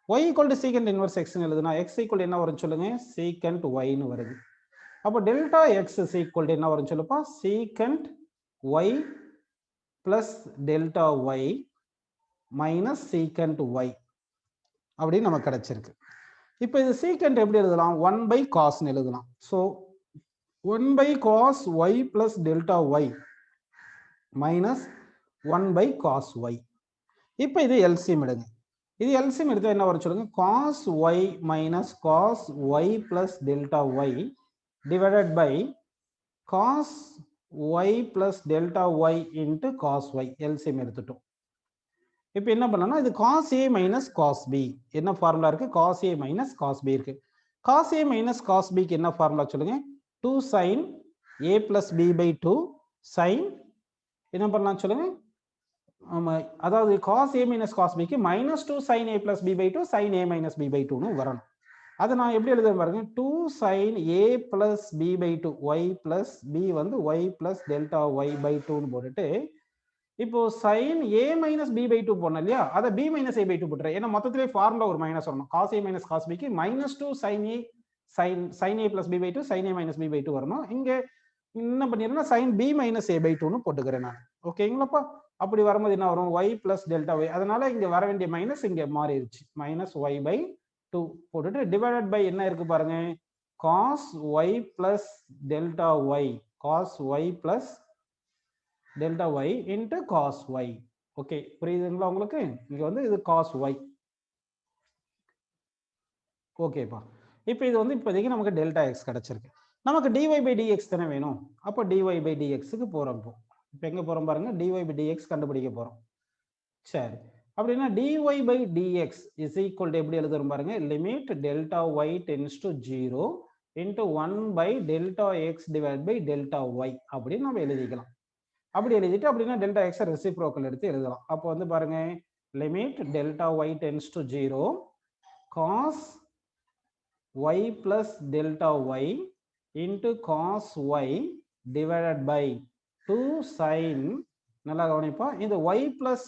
y equal to secant inverse x ன்னு எழுதுனா x equal என்ன வரும் சொல்லுங்க, secant y ன்னு வருது. அப்போ delta x is equal to என்ன வரும் சொல்லுப்பா, secant y plus delta y minus secant y அப்படின்னு நமக்கு கிடைச்சிருக்கு. இப்போ இது secant எப்படி எழுதலாம், 1 by cos ன்னு எழுதலாம். So 1 by cos y plus delta y minus 1 by cos y. இப்போ இது LCM எடுங்க. இது LCM எடுத்தா என்ன வரும் சொல்லுங்க, cos y minus cos y plus delta y divided by cos y plus delta y into cos y. LCM எடுத்துட்டோம். இப்போ என்ன பண்ணலாம், இது cos a minus cos b. என்ன ஃபார்முலா இருக்கு, cos a minus cos b இருக்கு. cos a minus cos b க்கு என்ன ஃபார்முலா சொல்லுங்க, 2 sin a plus b by 2 sin என்ன பண்ணலாம் சொல்லுங்க, அதாவது cos a minus cos b க்கு minus 2 sin a plus b by 2 sin a minus b by 2 ன்னு வரணும். அதை நான் எப்படி எழுதுறேன் பாருங்க, 2 sin a plus b by 2 y plus b வந்து y plus delta y by 2 ன்னு போட்டுட்டு, இப்போ sin a minus b by 2 போடணும் இல்லையா, அதை b minus a by 2 போட்டுறேன். ஏன்னா மொத்தத்திலே ஃபார்முலா ஒரு மைனஸ் வரணும். cos a minus cos b க்கு minus 2 sin a sin a plus b by 2 sin a minus b by 2 வரணும். இங்க என்ன பண்ணிடுறேன்னா sin b minus a by 2 ன்னு போட்டுக்கிறேன் நான். ஓகேங்களாப்பா, அப்படி வரும்போது என்ன வரும், y plus delta y. அதனால இங்க வர வேண்டிய மைனஸ் இங்க மாறிடுச்சு, minus y by 2 போட்டுட்டு டிவைடட் பை என்ன இருக்கு பாருங்க, cos y plus delta y, cos y plus delta y into cos y. Okay, புரியுதுங்களா உங்களுக்கு, இங்க வந்து இது cos y. ஓகேப்பா, இப்போ இது வந்து இப்போதைக்கு நமக்கு டெல்டா எக்ஸ் கிடைச்சிருக்கு. நமக்கு dy by dx தானே வேணும், அப்போ dy by dx க்கு போறோம். இப்போ எங்க போறோம் பாருங்க, dy by dx கண்டுபிடிக்க போறோம். சரி, அப்படின்னா dy by dx is equal to எப்படி எழுதுறோம் பாருங்க, limit delta y tends to 0 into 1 by delta x divided by delta y அப்படின்னு நம்ம எழுதிக்கலாம். அப்படி எழுதிட்டு அப்படின்னா delta x ரெசிப்ரோக்கல் எடுத்து எழுதலாம். அப்போ வந்து பாருங்க, limit delta y tends to 0 cos y plus delta y into cos y divided by 2 sin, நல்லா கவனிப்பா, இந்த y plus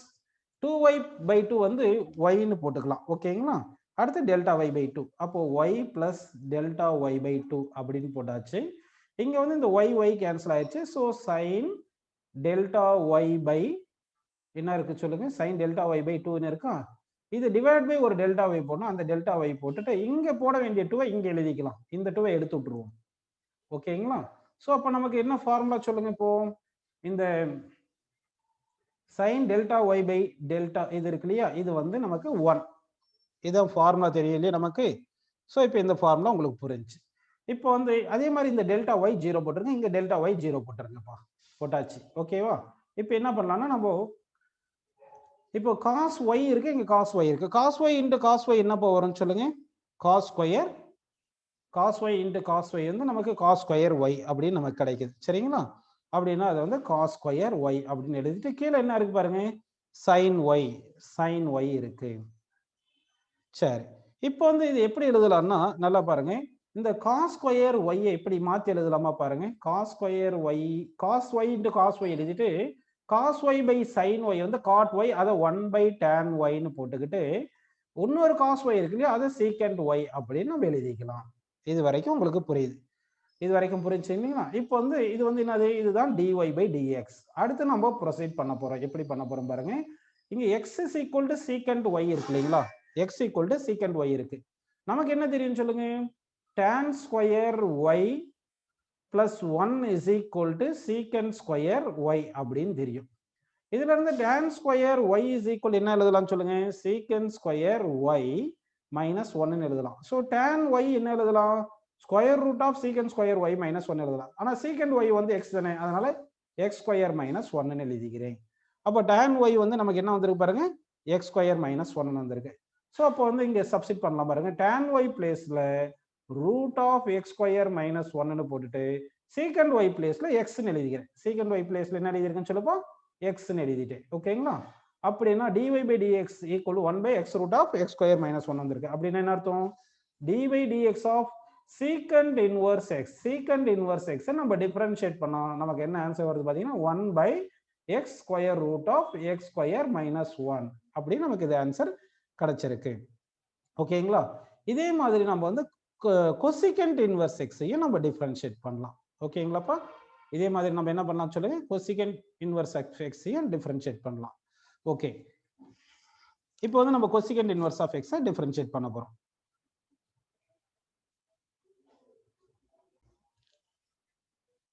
2y by 2 வந்து y ன்னு போட்டுக்கலாம். ஓகேங்களா, அடுத்து delta y by 2, அப்போ y plus delta y by 2 அப்படின்னு போட்டாச்சு. இங்க வந்து இந்த y கேன்சல் ஆயிடுச்சு. So sin delta y by என்ன இருக்கு சொல்லுங்க, sin delta y by 2 இருக்கா, இது டிவைட் பை ஒரு டெல்டா y போடணும். அந்த டெல்டா y போட்டுட்டு இங்க போட வேண்டிய 2 இங்க எழுதிக்கலாம். இந்த 2 எடுத்து விட்டுருவோம். ஓகேங்களா, ஸோ அப்போ நமக்கு என்ன ஃபார்முலா சொல்லுங்க, இப்போ இந்த sin delta y by delta இது இருக்கு இல்லையா, இது வந்து நமக்கு 1. இதான் ஃபார்முலா தெரியும் இல்லையா நமக்கு. ஸோ இப்போ இந்த ஃபார்முலா உங்களுக்கு புரிஞ்சு. இப்போ வந்து அதே மாதிரி இந்த டெல்டா ஒய் 0 போட்டுருங்க, இங்க டெல்டா ஒய் 0 போட்டுருங்கப்பா. போட்டாச்சு. ஓகேவா? இப்போ என்ன பண்ணலாம்னா நம்ம இப்போ cos y இருக்கு, இங்க cos y இருக்கு. cos y into cos y என்னப்பா வரும்னு சொல்லுங்க? cos square cos y into cos y வந்து நமக்கு cos ஸ்கொயர் y அப்படின்னு நமக்கு கிடைக்குது. சரிங்களா? அப்படின்னா அது வந்து cos ஸ்கொயர் y அப்படின்னு எழுதிட்டு கீழே என்ன இருக்கு பாருங்க, sin y இருக்கு. சரி, இப்போ வந்து இது எப்படி எழுதலாம்னா நல்லா பாருங்க, இந்த cos ஸ்கொயர் y எப்படி மாத்தி எழுதலாமா பாருங்க. cos square y cos y into cos y எழுதிட்டு cos y by sin y வந்து cot y அதை 1 by tan y ன்னு போட்டுக்கிட்டு இன்னொரு cos y இருக்கு இல்லையா, அதை secant y அப்படின்னு நம்ம எழுதிக்கலாம். இது வரைக்கும் உங்களுக்கு புரியுது? இது வரைக்கும் புரிஞ்சு இல்லைங்களா? இப்போ வந்து இது வந்து என்னது, இதுதான் dy by dx. அடுத்து நம்ம ப்ரொசீட் பண்ண போறோம். எப்படி பண்ண போறோம் பாருங்க. இங்க x is equal to secant y இருக்கு இல்லைங்களா, x equal to secant y இருக்கு. நமக்கு என்ன தெரியும் சொல்லுங்க, tan square y plus 1 is equal to secant square y அப்படின்னு தெரியும். இதுல இருந்து tan square y is equal என்ன எழுதலாம் சொல்லுங்க, secant ஸ்கொயர் y minus 1 எழுதலாம். ஸோ tan y என்ன எழுதலாம், square root of secant square y minus 1 எழுதலாம். ஆனா secant y வந்து x தானே, அதனால x ஸ்கொயர் minus 1 எழுதிக்கிறேன். அப்போ tan y வந்து நமக்கு என்ன வந்திருக்கு பாருங்க, x ஸ்கொயர் minus 1 வந்திருக்கு. ஸோ அப்போ வந்து இங்க சப்ஸ்டிட் பண்ணலாம் பாருங்க. tan y பிளேஸ்ல root of x square minus 1 போட்டுட்டு secant y பிளேஸ்ல x ன்னு எழுதிக்கிறேன். secant y பிளேஸ்ல என்ன எழுதியிருக்கேன்னு சொல்லப்போ x ன்னு எழுதிட்டேன். ஓகேங்களா? அப்படின்னா dy by dx equal to 1 by x root of x square minus 1 வந்திருக்கு. அப்படின்னா என்ன அர்த்தம், dy by dx of secant inverse x, secant inverse x நம்ம டிஃபரன்ஷியேட் பண்ணா நமக்கு என்ன ஆன்சர் வருது பாத்தீங்கன்னா 1 by x square root of x square minus 1 அப்படி நமக்கு இது ஆன்சர் கிடைச்சிருக்கு. ஓகேங்களா? இதே மாதிரி நம்ம வந்து cosecant inverse x ஐயும் நம்ம டிஃபரன்ஷியேட் பண்ணலாம். ஓகேங்களாப்பா? இதே மாதிரி நம்ம என்ன பண்ணலாம் சொல்லுங்க, cosecant inverse x ஐயும் டிஃபரன்ஷியேட் பண்ணலாம். ஓகே, இப்போ வந்து நம்ம cosecant inverse of x differentiate பண்ண போறோம்.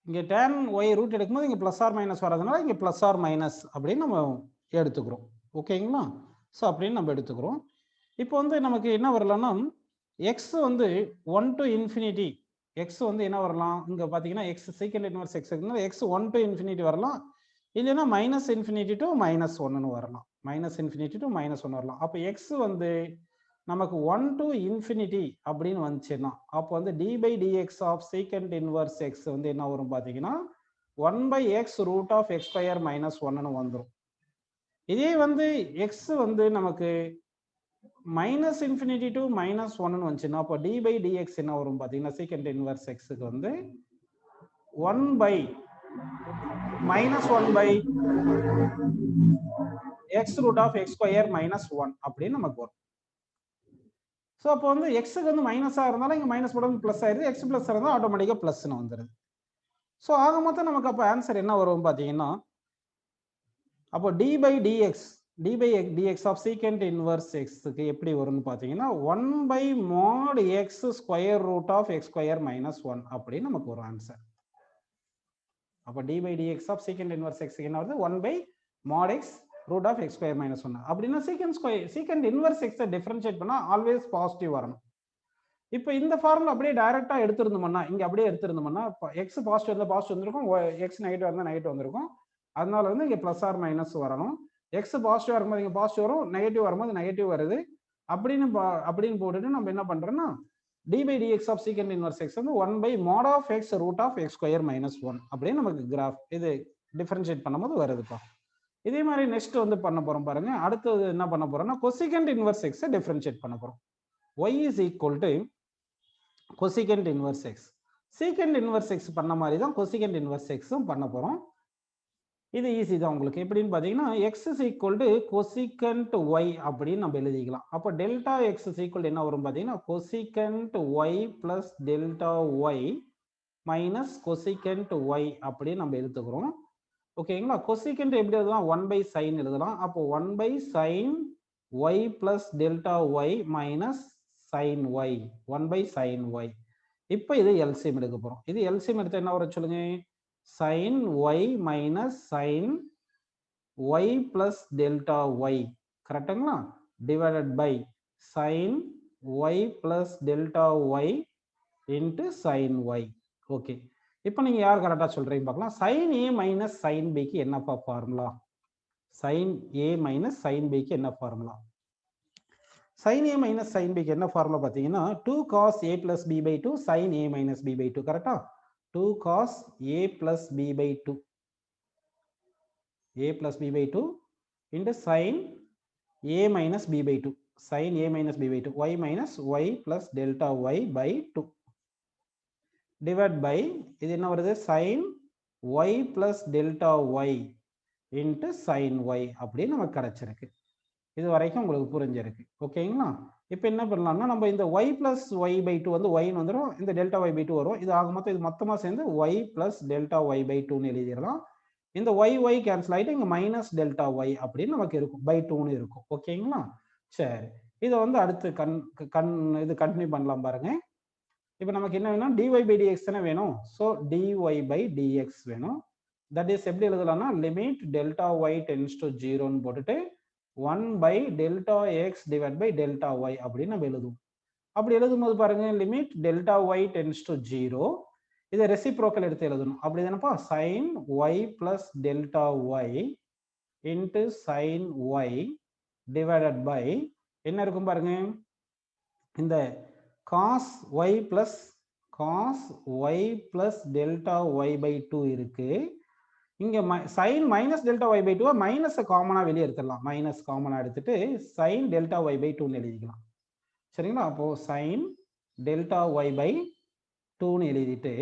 இங்க tan y ரூட் எடுக்கும்போது இங்க பிளஸ் ஆர் மைனஸ் வரதுனால இங்க பிளஸ் ஆர் மைனஸ் அப்படின்னு நம்ம எடுத்துக்கிறோம். ஓகேங்களா? ஸோ அப்படின்னு நம்ம எடுத்துக்கிறோம். இப்போ வந்து நமக்கு என்ன வரலாம்னா x வந்து 1 to infinity, x வந்து என்ன வரலாம் இங்க பாத்தீங்கன்னா x secant inverse x இருக்குன்னா x 1 to infinity வரலாம், இல்லைன்னா மைனஸ் இன்ஃபினிட்டி டு மைனஸ் 1ன்னு வரலாம். மைனஸ் இன்ஃபினிட்டி டு மைனஸ் 1 வரலாம். அப்போ x வந்து நமக்கு 1 to infinity அப்படின்னு வந்துச்சுன்னா அப்போ வந்து d by dx of secant inverse x வந்து என்ன வரும் பாத்தீங்கன்னா 1 by x root of x square minus 1ன்னு வந்துடும். இதே வந்து x வந்து நமக்கு மைனஸ் இன்ஃபினிட்டி டு மைனஸ் 1ன்னு வந்துச்சுன்னா அப்போ d by dx என்ன வரும் பாத்தீங்கன்னா secant inverse x-க்கு வந்து 1 by minus 1 by x root of x square minus 1 அப்படின்னு நமக்கு வரும். ஸோ அப்போ வந்து எக்ஸுக்கு வந்து மைனஸா இருந்தாலும் இங்க மைனஸ் போட பிளஸ் ஆயிருது, எக்ஸ் பிளஸ் இருந்தால் ஆட்டோமேட்டிக்கா பிளஸ்ன்னு வந்துருது. ஸோ ஆக மொத்தம் நமக்கு அப்போ ஆன்சர் என்ன வரும் பாத்தீங்கன்னா அப்போ d by dx of secant inverse x-க்கு எப்படி வரும்னு பாத்தீங்கன்னா 1 by mod x square root of x square minus 1 அப்படின்னு நமக்கு ஒரு ஆன்சர். அப்போ d by dx of secant inverse x என்ன வருது 1 by mod x root of x square minus 1. அப்படின்னா secant inverse x டிஃபரன்ஷியேட் பண்ணா ஆல்வேஸ் பாசிட்டிவ் வரணும். இப்போ இந்த ஃபார்முலா அப்படியே டைரக்டா எடுத்துருந்தோம்னா இங்க அப்படியே எடுத்துருந்தோம்னா x பாசிட்டிவ் இருந்தா பாசிட்டிவ் வந்திருக்கும், x நெகட்டிவ் இருந்தா நெகட்டிவ் வந்திருக்கும். அதனால வந்து இங்க பிளஸ் ஆர் மைனஸ் வரணும். x பாசிட்டிவ் வரும்போது இங்க பாசிட்டிவ் வரும், நெகட்டிவ் வரும்போது நெகட்டிவ் வருது. அப்படின்னு போட்டுட்டு நம்ம என்ன பண்றோம்னா d by dx of secant inverse x வந்து 1 by mod of x root of x square minus 1 அப்படின்னு நமக்கு கிராஃப் இது டிஃபரன்ஷியேட் பண்ணும்போது வருதுப்பா. இதே மாதிரி நெக்ஸ்ட் வந்து பண்ண போறோம் பாருங்க. அடுத்தது என்ன பண்ண போறோம்னா cosecant inverse x டிஃபரன்ஷியேட் பண்ண போறோம். y is equal to cosecant inverse x. secant inverse x பண்ண மாதிரி தான் cosecant inverse x-ம் பண்ண போறோம். இது ஈஸி தான் உங்களுக்கு. எப்படின்னு பாத்தீங்கன்னா x is equal to cosecant y அப்படின்னு நம்ம எழுதிக்கலாம். அப்போ delta x is equal to என்ன வரும் பாத்தீங்கன்னா cosecant y plus delta y minus cosecant y அப்படின்னு நம்ம எடுத்துக்கிறோம். ஓகேங்களா? cosecant எப்படி எழுதலாம் 1 by sin எழுதலாம். அப்போ 1 by sin y plus delta y minus sin y 1 by sin y. இப்போ இது LCM எடுக்க போறோம். இது LCM எடுத்தா என்ன வரும் சொல்லுங்க, sin y minus sin y plus delta y கரெக்ட்டுங்களா divided by sin y plus delta y into sin y. Okay, இப்போ நீங்க யார் கரெக்டா சொல்றீங்க பார்க்கலாம். sin a minus sin b க்கு என்னப்பா formula? sin a minus sin b க்கு என்ன formula? sin a minus sin b க்கு என்ன ஃபார்முலா பார்த்தீங்கன்னா 2 cos a plus b by 2 sin a minus b by 2 கரெக்ட்டா? 2 cos a plus b by 2 a plus b by 2 into sin a minus b by 2 sin a minus b by 2 y minus y plus delta y by 2 divided by இது என்ன வருது sin y plus delta y into sin y அப்படி நமக்கு கிடைச்சிருக்கு. இது வரைக்கும் உங்களுக்கு புரிஞ்சிருக்கு. ஓகேங்களா? இப்போ என்ன பண்ணலாம்னா நம்ம இந்த y plus y by 2 வந்து y ன்னு வந்துரும், இந்த delta y by 2 வரும். இது ஆக மொத்தம் இது மொத்தமா சேர்ந்து y plus delta y by 2 ன்னு எழுதிடலாம். இந்த y கேன்சல் ஆயிட்டு இங்க மைனஸ் டெல்டா y அப்படின்னு நமக்கு இருக்கும், பை 2ன்னு இருக்கும். ஓகேங்களா? சரி, இதை வந்து அடுத்து இது கண்டினியூ பண்ணலாம் பாருங்க. இப்போ நமக்கு என்ன வேணும்? dy by dx தானே வேணும். ஸோ dy by dx வேணும். தட் இஸ் எப்படி எழுதலாம்னா limit delta y tends to 0ன்னு போட்டுட்டு 1 by delta x divided by delta y அப்படின்னு நம்ம எழுதுவோம். அப்படி எழுதும் போது பாருங்க limit delta y tends to 0 இதை ரெசிப்ரோக்கல் எடுத்து எழுதணும். அப்படி தானப்பா sin y plus delta y into sin y divided by என்ன இருக்கும் பாருங்க, இந்த cos y plus delta y by 2 இருக்கு. இங்க sin minus delta y by 2 minus காமனா வெளியே எடுத்துடலாம். மைனஸ் காமனா எடுத்துட்டு sin delta y by 2 எழுதிக்கலாம். சரிங்களா? அப்போ sin delta y by 2 எழுதிட்டு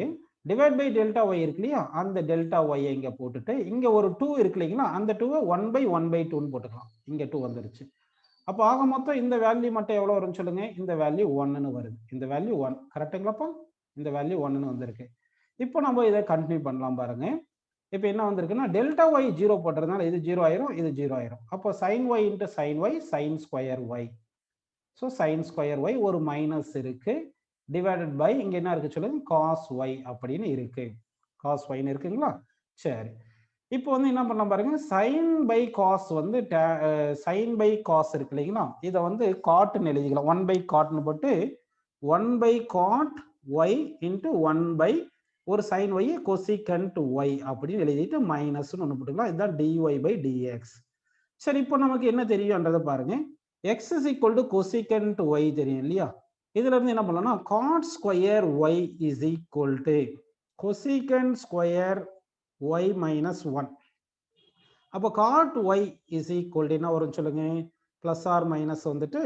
டிவைட் பை டெல்டா y இருக்கு இல்லையா, அந்த டெல்டா y இங்க போட்டுட்டு இங்க ஒரு 2 இருக்கு இல்லைங்களா, அந்த 2 1 by 1 by 2 போட்டுக்கலாம். இங்க 2 வந்துருச்சு. அப்போ ஆக மொத்தம் இந்த வேல்யூ மட்டும் எவ்வளவு வரும்னு சொல்லுங்க. இந்த வேல்யூ 1ன்னு வருது. இந்த வேல்யூ 1 கரெக்ட்டுங்களாப்பா? இந்த வேல்யூ 1ன்னு வந்திருக்கு. இப்போ நம்ம இதை கண்டினியூ பண்ணலாம் பாருங்க. இப்போ என்ன வந்திருக்குன்னா டெல்டா y 0 போட்டறதுனால இது 0 ஆயிரும், இது 0 ஆயிரும். அப்போ sin y into sin y sin square y. So sin square y ஒரு மைனஸ் இருக்கு டிவைடட் பை இங்க என்ன இருக்கு சொல்லுங்க, cos y அப்படின்னு இருக்கு. cos y ன்னு இருக்குங்களா? சரி, இப்போ வந்து என்ன பண்ணலாம் பாருங்க, sin by cos வந்து sin by cos இருக்கு இல்லைங்களா, இதை வந்து cotன்னு எழுதிக்கலாம். 1 by cotன்னு போட்டு 1 by cot y into 1 by ஒரு sin y cosecant y அப்படின்னு எழுதிட்டு மைனஸ்னு ஒன்று போட்டுக்கலாம். இதுதான் dy by dx. சரி, இப்போ நமக்கு என்ன தெரியும்ன்றதை பாருங்க. x is equal to cosecant y தெரியும் இல்லையா, இதுல இருந்து என்ன பண்ணலாம்னா cot square y is equal to cosecant square y minus 1. அப்போ cot y is equal to என்ன வரும் சொல்லுங்க, பிளஸ் ஆர் மைனஸ் வந்துட்டு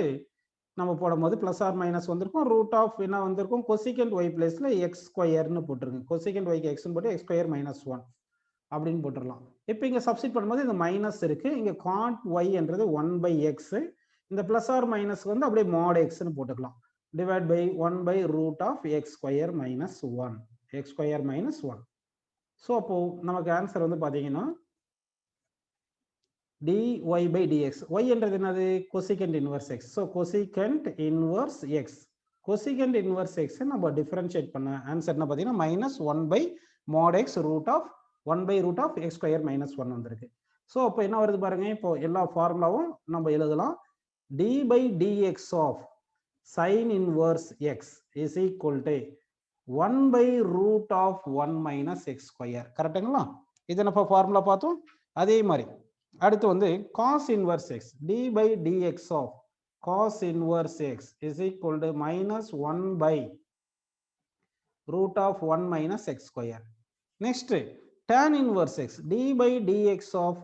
நம்ம போடும்போது பிளஸ் ஆர் மைனஸ் வந்திருக்கும், ரூட் ஆஃப் என்ன வந்திருக்கும், cosecant y பிளேஸ்ல எக்ஸ் ஸ்கொயர்னு போட்டுருங்க. cosecant yக்கு எக்ஸ்னு போட்டு எக்ஸ் ஸ்கொயர் மைனஸ் 1 அப்படின்னு போட்டுடலாம். இப்போ இங்க சப்ஸ்டிட் பண்ணும்போது இந்த மைனஸ் இருக்கு, இங்க cot y என்றது 1 by x, இந்த பிளஸ் ஆர் மைனஸ் வந்து அப்படியே mod xன்னு போட்டுக்கலாம். Divide by 1 by root of x square minus 1 x square minus 1. So அப்போ நமக்கு ஆன்சர் வந்து பார்த்தீங்கன்னா dy by dx. y என்றது என்னது, cosecant inverse x. So cosecant inverse x, cosecant inverse x நம்ம டிஃபரன்ஷியேட் பண்ண ஆன்சர் என்ன பார்த்தீங்கன்னா minus 1 by mod x root of 1 by root of x square minus 1 வந்திருக்கு. ஸோ அப்போ என்ன வருது பாருங்க, இப்போ எல்லா ஃபார்முலாவும் நம்ம எழுதலாம். dy by dx of sin inverse x is equal to 1 by root of 1 minus x square. கரெக்டுங்களா? இது நம்ம ஃபார்முலா பார்த்தோம். அதே மாதிரி அடுத்து வந்து cos inverse x, d by dx of cos inverse x is equal to minus 1 by root of 1 minus x square. Next tan inverse x, d by dx of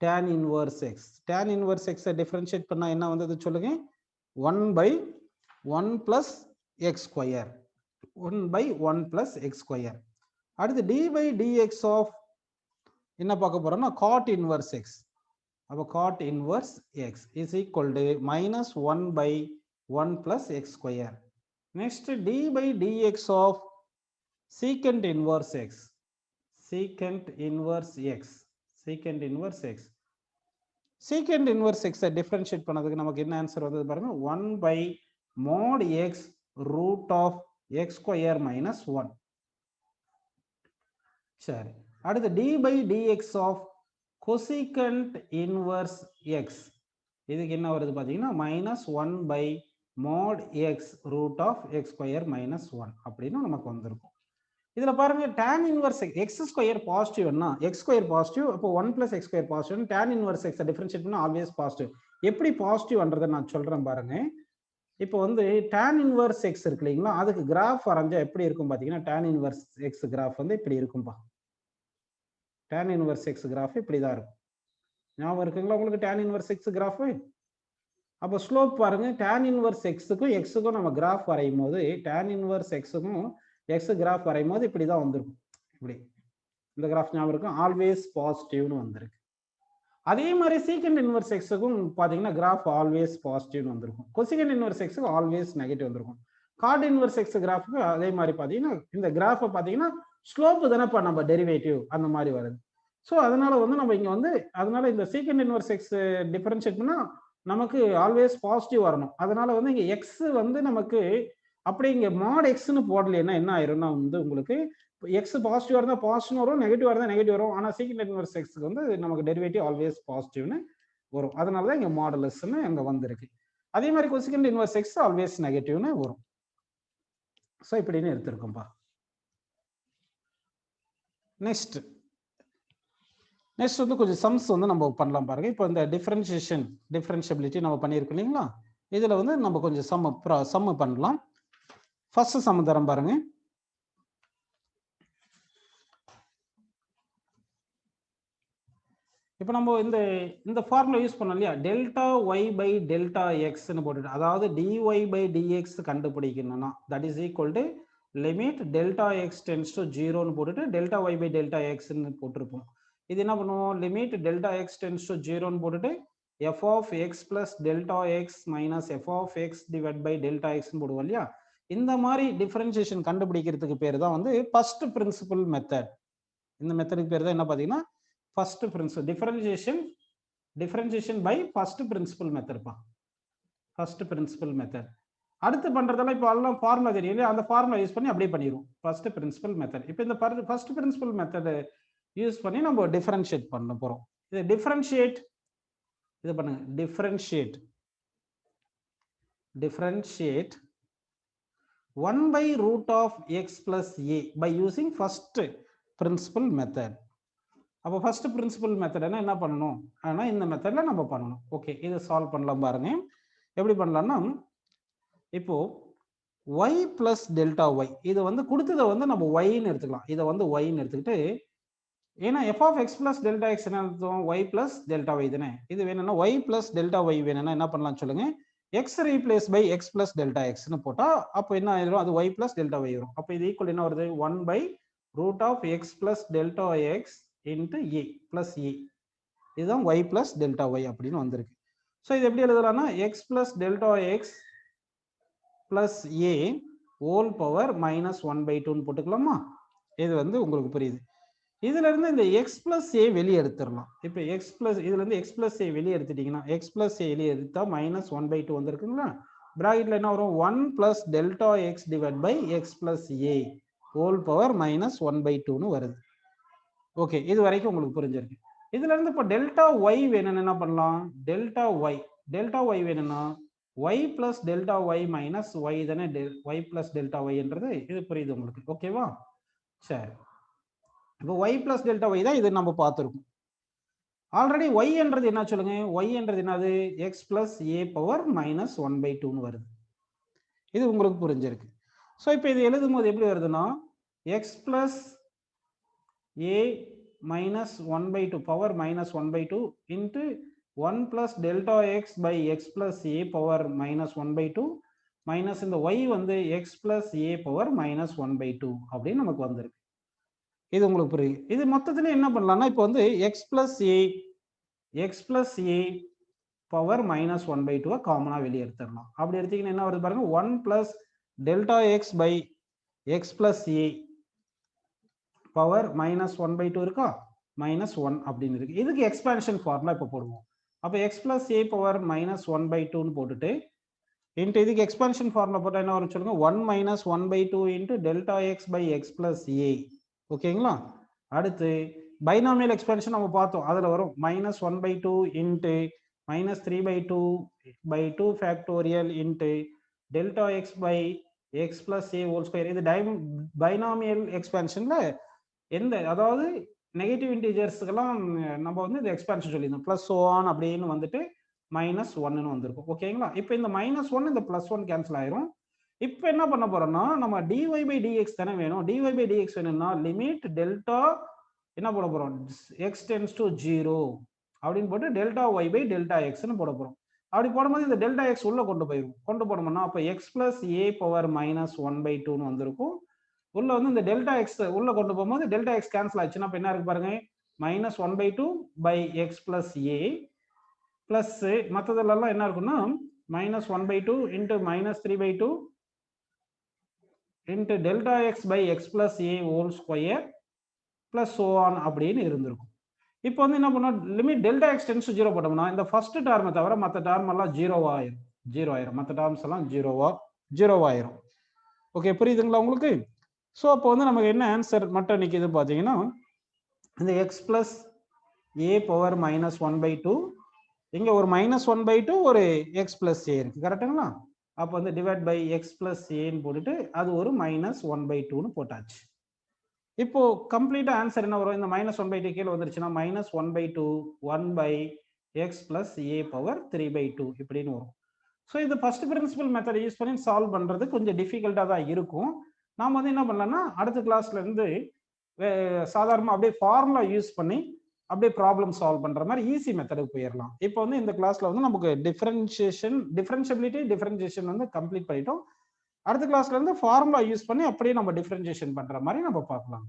tan inverse x. tan inverse x differentiate பண்ணா என்ன வந்தது சொல்லுங்க, 1 by 1 plus x square, 1 by 1 plus x square. அடுத்து d by dx of என்ன பார்க்க போறோம்னா cot inverse x. அப்போ cot inverse x is equal to minus 1 by 1 plus x square. Next d by dx of secant inverse x, secant inverse x, secant inverse x. secant inverse x differentiate பண்ணதுக்கு நமக்கு என்ன answer வந்தது பாருங்க, 1 by mod x root of x square minus 1. சரி, அடுத்து d by dx of cosecant inverse x இதுக்கு என்ன வருது பாத்தீங்கன்னா -1 by mod x root of x square minus 1 அப்படின்னு நமக்கு வந்திருக்கும். இதுல பாருங்க tan inverse x square பாசிட்டிவ்னா x square positive, அப்போ 1 plus x square positive, tan inverse x differentiate பண்ணா ஆல்வேஸ் பாசிட்டிவ். எப்படி பாசிட்டிவ்ன்றதை நான் சொல்றேன் பாருங்க. இப்போ வந்து tan inverse x இருக்கு இல்லைங்களா, அதுக்கு கிராஃப் வரைஞ்சா எப்படி இருக்கும் பாத்தீங்கன்னா tan inverse x கிராஃப் வந்து இப்படி இருக்கும்பா. tan inverse x கிராஃப் இப்படி தான் இருக்கும். ஞாபகம் இருக்குங்களா உங்களுக்கு tan inverse x கிராஃப்? அப்போ ஸ்லோப் பாருங்க, tan inverse x-க்கும் x-க்கும் நம்ம கிராஃப் வரையும் போது tan inverse x-க்கும் x கிராஃப் வரையும் போது இப்படி தான் வந்திருக்கும். இப்படி இந்த கிராஃப் ஞாபகம் இருக்கும், ஆல்வேஸ் பாசிட்டிவ்னு வந்திருக்கு. அதே மாதிரி சீக்கண்ட் இன்வர்ஸ் எக்ஸுக்கும் பாத்தீங்கன்னா கிராஃப் ஆல்வேஸ் பாசிட்டிவ்னு வந்திருக்கும். கொசிகண்ட் இன்வர்ஸ் எக்ஸுக்கு ஆல்வேஸ் நெகட்டிவ் வந்திருக்கும். கார்டு இன்வர்ஸ் எக்ஸ் கிராஃபுக்கு அதே மாதிரி பாத்தீங்கன்னா இந்த கிராஃபை பாத்தீங்கன்னா ஸ்லோப்பு தானேப்பா நம்ம டெரிவேட்டிவ் அந்த மாதிரி வருது. ஸோ அதனால வந்து நம்ம இங்க வந்து அதனால இந்த சீக்கண்ட் இன்வர்ஸ் எக்ஸ் டிஃபரன்ஷியேட் பண்ணா நமக்கு ஆல்வேஸ் பாசிட்டிவ் வரணும். அதனால வந்து இங்க எக்ஸ் வந்து நமக்கு அப்படி இங்க மாட் எக்ஸ்னு போடலைன்னா என்ன ஆயிரும்னா வந்து உங்களுக்கு எக்ஸ் பாசிட்டிவா இருந்தா பாசிட்டிவ் வரும், நெகட்டிவா இருந்தா நெகட்டிவ் வரும். ஆனா சீக்கண்ட் இன்வர்ஸ் எக்ஸ்க்கு வந்து நமக்கு டெரிவேட்டிவ் ஆல்வேஸ் பாசிட்டிவ்னு வரும். அதனாலதான் இங்க மாடுலஸ்ன்னு அங்க வந்திருக்கு. அதே மாதிரி கொசிகண்ட் இன்வர்ஸ் எக்ஸ் ஆல்வேஸ் நெகட்டிவ்னு வரும். ஸோ இப்படின்னு எடுத்திருக்கோம்பா. நெக்ஸ்ட் வந்து கொஞ்சம் சம்ஸ் வந்து நம்ம பண்ணலாம் பாருங்க. இப்போ இந்த டிஃபரன்ஷியபிலிட்டி நம்ம பண்ணியிருக்கோம் இல்லைங்களா, இதுல வந்து நம்ம கொஞ்சம் சம் பண்ணலாம். ஃபர்ஸ்ட் சம் தரம் பாருங்க. இப்போ நம்ம இந்த ஃபார்முலா யூஸ் பண்ணோம் இல்லையா, டெல்டா ஒய் பை டெல்டா எக்ஸ்ன்னு போட்டுட்டு, அதாவது டிஒய் பை டிஎக்ஸ் கண்டுபிடிக்கணும்னா that is equal to limit delta x tends to 0ன்னு போட்டுட்டு டெல்டா ஒய் பை டெல்டா எக்ஸ்ன்னு போட்டிருப்போம். இது என்ன பண்ணுவோம், limit delta x tends to 0ன்னு போட்டுட்டு f of x plus delta x minus f of x divide by delta எக்ஸ்ன்னு போடுவோம் இல்லையா. இந்த மாதிரி டிஃபரன்சியேஷன் கண்டுபிடிக்கிறதுக்கு பேர் தான் வந்து ஃபர்ஸ்ட் பிரின்சிபல் மெத்தட். இந்த மெத்தடுக்கு பேர் தான் என்ன பார்த்தீங்கன்னா first principle differentiation by first principle மெத்தட்பா. First principle method. அடுத்து பண்றதெல்லாம் இப்போ எல்லாம் ஃபார்முலா தெரியும், அந்த ஃபார்முலா யூஸ் பண்ணி அப்படியே பண்ணிடுவோம் ஃபர்ஸ்ட் பிரின்சிபல் மெத்தட். இப்போ இந்த ஃபர்ஸ்ட் பிரின்சிபல் மெத்தட் யூஸ் பண்ணி நம்ம டிஃபரன்ஷியேட் பண்ண போறோம். இது டிஃபரன்ஷியேட் இது பண்ணுங்க, differentiate 1 by root of x plus a by using first principle method. அப்போ ஃபர்ஸ்ட் பிரின்சிபல் மெத்தட்னா என்ன பண்ணணும், ஆனா இந்த மெத்தட்ல நம்ம பண்ணணும். ஓகே, இதை சால்வ் பண்ணலாம் பாருங்க. எப்படி பண்ணலாம்னா, இப்போ y plus delta y இது வந்து கொடுத்ததை வந்து நம்ம yன்னு எடுத்துக்கலாம். இதை வந்து yன்னு எடுத்துக்கிட்டு, ஏன்னா f of x plus delta x என்ன அர்த்தம், y plus delta y தானே. இது வேணும்னா y plus delta y வேணும்னா என்ன பண்ணலாம் சொல்லுங்க, x replace by x plus delta x ன்னு போட்டா அப்போ என்ன ஆயிரும், அது y plus delta y வரும். அப்போ இது ஈக்குவல் என்ன வருது, 1 by root of x plus delta x into a plus a. இதுதான் y plus delta y அப்படின்னு வந்திருக்கு. ஸோ இது எப்படி எழுதலாம்னா x plus delta x plus a whole power minus 1 by 2ன்னு போட்டுக்கலாமா. இது வந்து உங்களுக்கு புரியுது. இதுல இருந்து இந்த x plus a வெளியே எடுத்துடலாம். இப்போ இதுல இருந்து x plus a வெளியே எடுத்துட்டீங்கன்னா x plus a வெளியே எடுத்தா minus 1 by 2 வந்திருக்குங்களா. பிராக்கெட்ல என்ன வரும், 1 plus delta x divided by x plus a whole power minus 1 by 2ன்னு வருது. ஓகே, இது வரைக்கும் உங்களுக்கு புரிஞ்சிருக்கு. இதுல இருந்து இப்போ டெல்டா ஒய் வேணும்னு என்ன பண்ணலாம், டெல்டா ஒய் வேணும்னா y plus delta y minus y தானே y plus delta y என்றது, இது புரியுது உங்களுக்கு. ஓகேவா, சரி. இப்போ y plus delta y தான் இது நம்ம பார்த்துருக்கோம் ஆல்ரெடி. y என்றது என்ன சொல்லுங்க, y என்றது என்னது, x plus a power minus 1 by 2ன்னு வருது. இது உங்களுக்கு புரிஞ்சிருக்கு. ஸோ இப்போ இது எழுதும் போது எப்படி வருதுன்னா x plus a minus 1 by 2 power minus 1 by 2 into 1 plus delta x by x plus a power minus 1 by 2 minus இந்த y வந்து x plus a power minus 1 by 2 அப்படின்னு நமக்கு வந்திருக்கு. இது உங்களுக்கு புரியுது. இது மொத்தத்துல என்ன பண்ணலாம்னா இப்போ வந்து x plus a power minus 1 by 2 காமனா வெளியே எடுத்துடலாம். அப்படி எடுத்தீங்கன்னா என்ன வருது பாருங்க, 1 plus delta x by x plus a power minus 1 by 2 இருக்கா, minus 1 அப்படின்னு இருக்கு. இதுக்கு எக்ஸ்பான்ஷன் ஃபார்முலா இப்போ போடுவோம். அப்போ x plus a power minus 1 by 2ன்னு போட்டுட்டு இன்ட்டு இதுக்கு எக்ஸ்பான்ஷன் ஃபார்முலா போட்டால் என்ன வரும் சொல்லுங்க, 1 minus 1 by 2 into delta x by x plus a. ஓகேங்களா. அடுத்து பைனாமியல் எக்ஸ்பென்ஷன் நம்ம பார்த்தோம், அதுல வரும் -1/2 into -3/2 factorial into delta x by x plus a whole square. இது பைனாமியல் எக்ஸ்பென்ஷன்ல எந்த, அதாவது நெகட்டிவ் இன்டிஜர்ஸ்க்கெல்லாம் நம்ம வந்து இந்த எக்ஸ்பென்ஷன் சொல்லியிருந்தோம், பிளஸ் ஓஆன் அப்படின்னு வந்துட்டு -1ன்னு வந்திருக்கும். ஓகேங்களா? இப்போ இந்த -1 இந்த +1 கேன்சல் ஆயிரும். இப்போ என்ன பண்ண போறோம்னா, நம்ம dy/dx தானே வேணும். dy/dx வேணும்னா லிமிட் டெல்டா என்ன போட போறோம், x tends to 0 அப்படின்னு போட்டு Δy/Δx போட போறோம். அப்படி போடும்போது இந்த டெல்டா எக்ஸ் உள்ள கொண்டு போனோம்னா அப்போ x பிளஸ் a பவர் -1/2ன்னு வந்திருக்கும். உள்ள வந்து இந்த டெல்டா எக்ஸ் உள்ள கொண்டு போகும்போது டெல்டா எக்ஸ் கேன்சல் ஆச்சுன்னா அப்போ என்ன இருக்கு பாருங்க, -1/2 x பிளஸ் a பிளஸ் மற்றதெல்லாம் என்ன இருக்குன்னா -1/2 into -3/2 into delta x by x plus a whole square plus ஓஆன் அப்படின்னு இருந்திருக்கும். இப்போ வந்து என்ன பண்ணோம், limit delta x tends to 0 போட்டோம்னா இந்த ஃபர்ஸ்ட் டேர்மை தவிர மற்ற டேர்ம் எல்லாம் 0 ஆயிரும். மற்ற டேர்ம்ஸ் எல்லாம் 0 ஆயிரும். ஓகே, புரியுதுங்களா உங்களுக்கு? ஸோ அப்போ வந்து நமக்கு என்ன ஆன்சர் மட்டும் நிற்கிது பார்த்தீங்கன்னா, இந்த எக்ஸ் பிளஸ் ஏ பவர் -1/2, இங்க ஒரு -1/2 ஒரு எக்ஸ் பிளஸ் ஏ இருக்கு, கரெக்டுங்களா? அப்போ வந்து டிவைட் பை எக்ஸ் பிளஸ் ஏன்னு போட்டுட்டு அது ஒரு -1/2ன்னு போட்டாச்சு. இப்போ கம்ப்ளீட்டா ஆன்சர் என்ன வரும், இந்த -1/2 கீழே வந்துருச்சுன்னா -1/2 1/x பிளஸ் ஏ பவர் 3/2 இப்படின்னு வரும். ஸோ இது ஃபர்ஸ்ட் பிரின்சிபல் மெத்தட் யூஸ் பண்ணி சால்வ் பண்றது கொஞ்சம் டிஃபிகல்ட்டாக தான் இருக்கும். நாம் வந்து என்ன பண்ணலாம்னா அடுத்த கிளாஸ்ல இருந்து சாதாரணமாக அப்படியே ஃபார்முலா யூஸ் பண்ணி அப்படியே ப்ராப்ளம் சால்வ் பண்ற மாதிரி ஈஸி மெத்தடுக்கு போயிடலாம். இப்போ வந்து இந்த கிளாஸ்ல வந்து நமக்கு டிஃபரன்ஷியேஷன் வந்து கம்ப்ளீட் பண்ணிட்டோம். அடுத்த கிளாஸ்ல இருந்து ஃபார்முலா யூஸ் பண்ணி அப்படியே நம்ம டிஃபரன்ஷியேஷன் பண்ற மாதிரி நம்ம பார்க்கலாம்.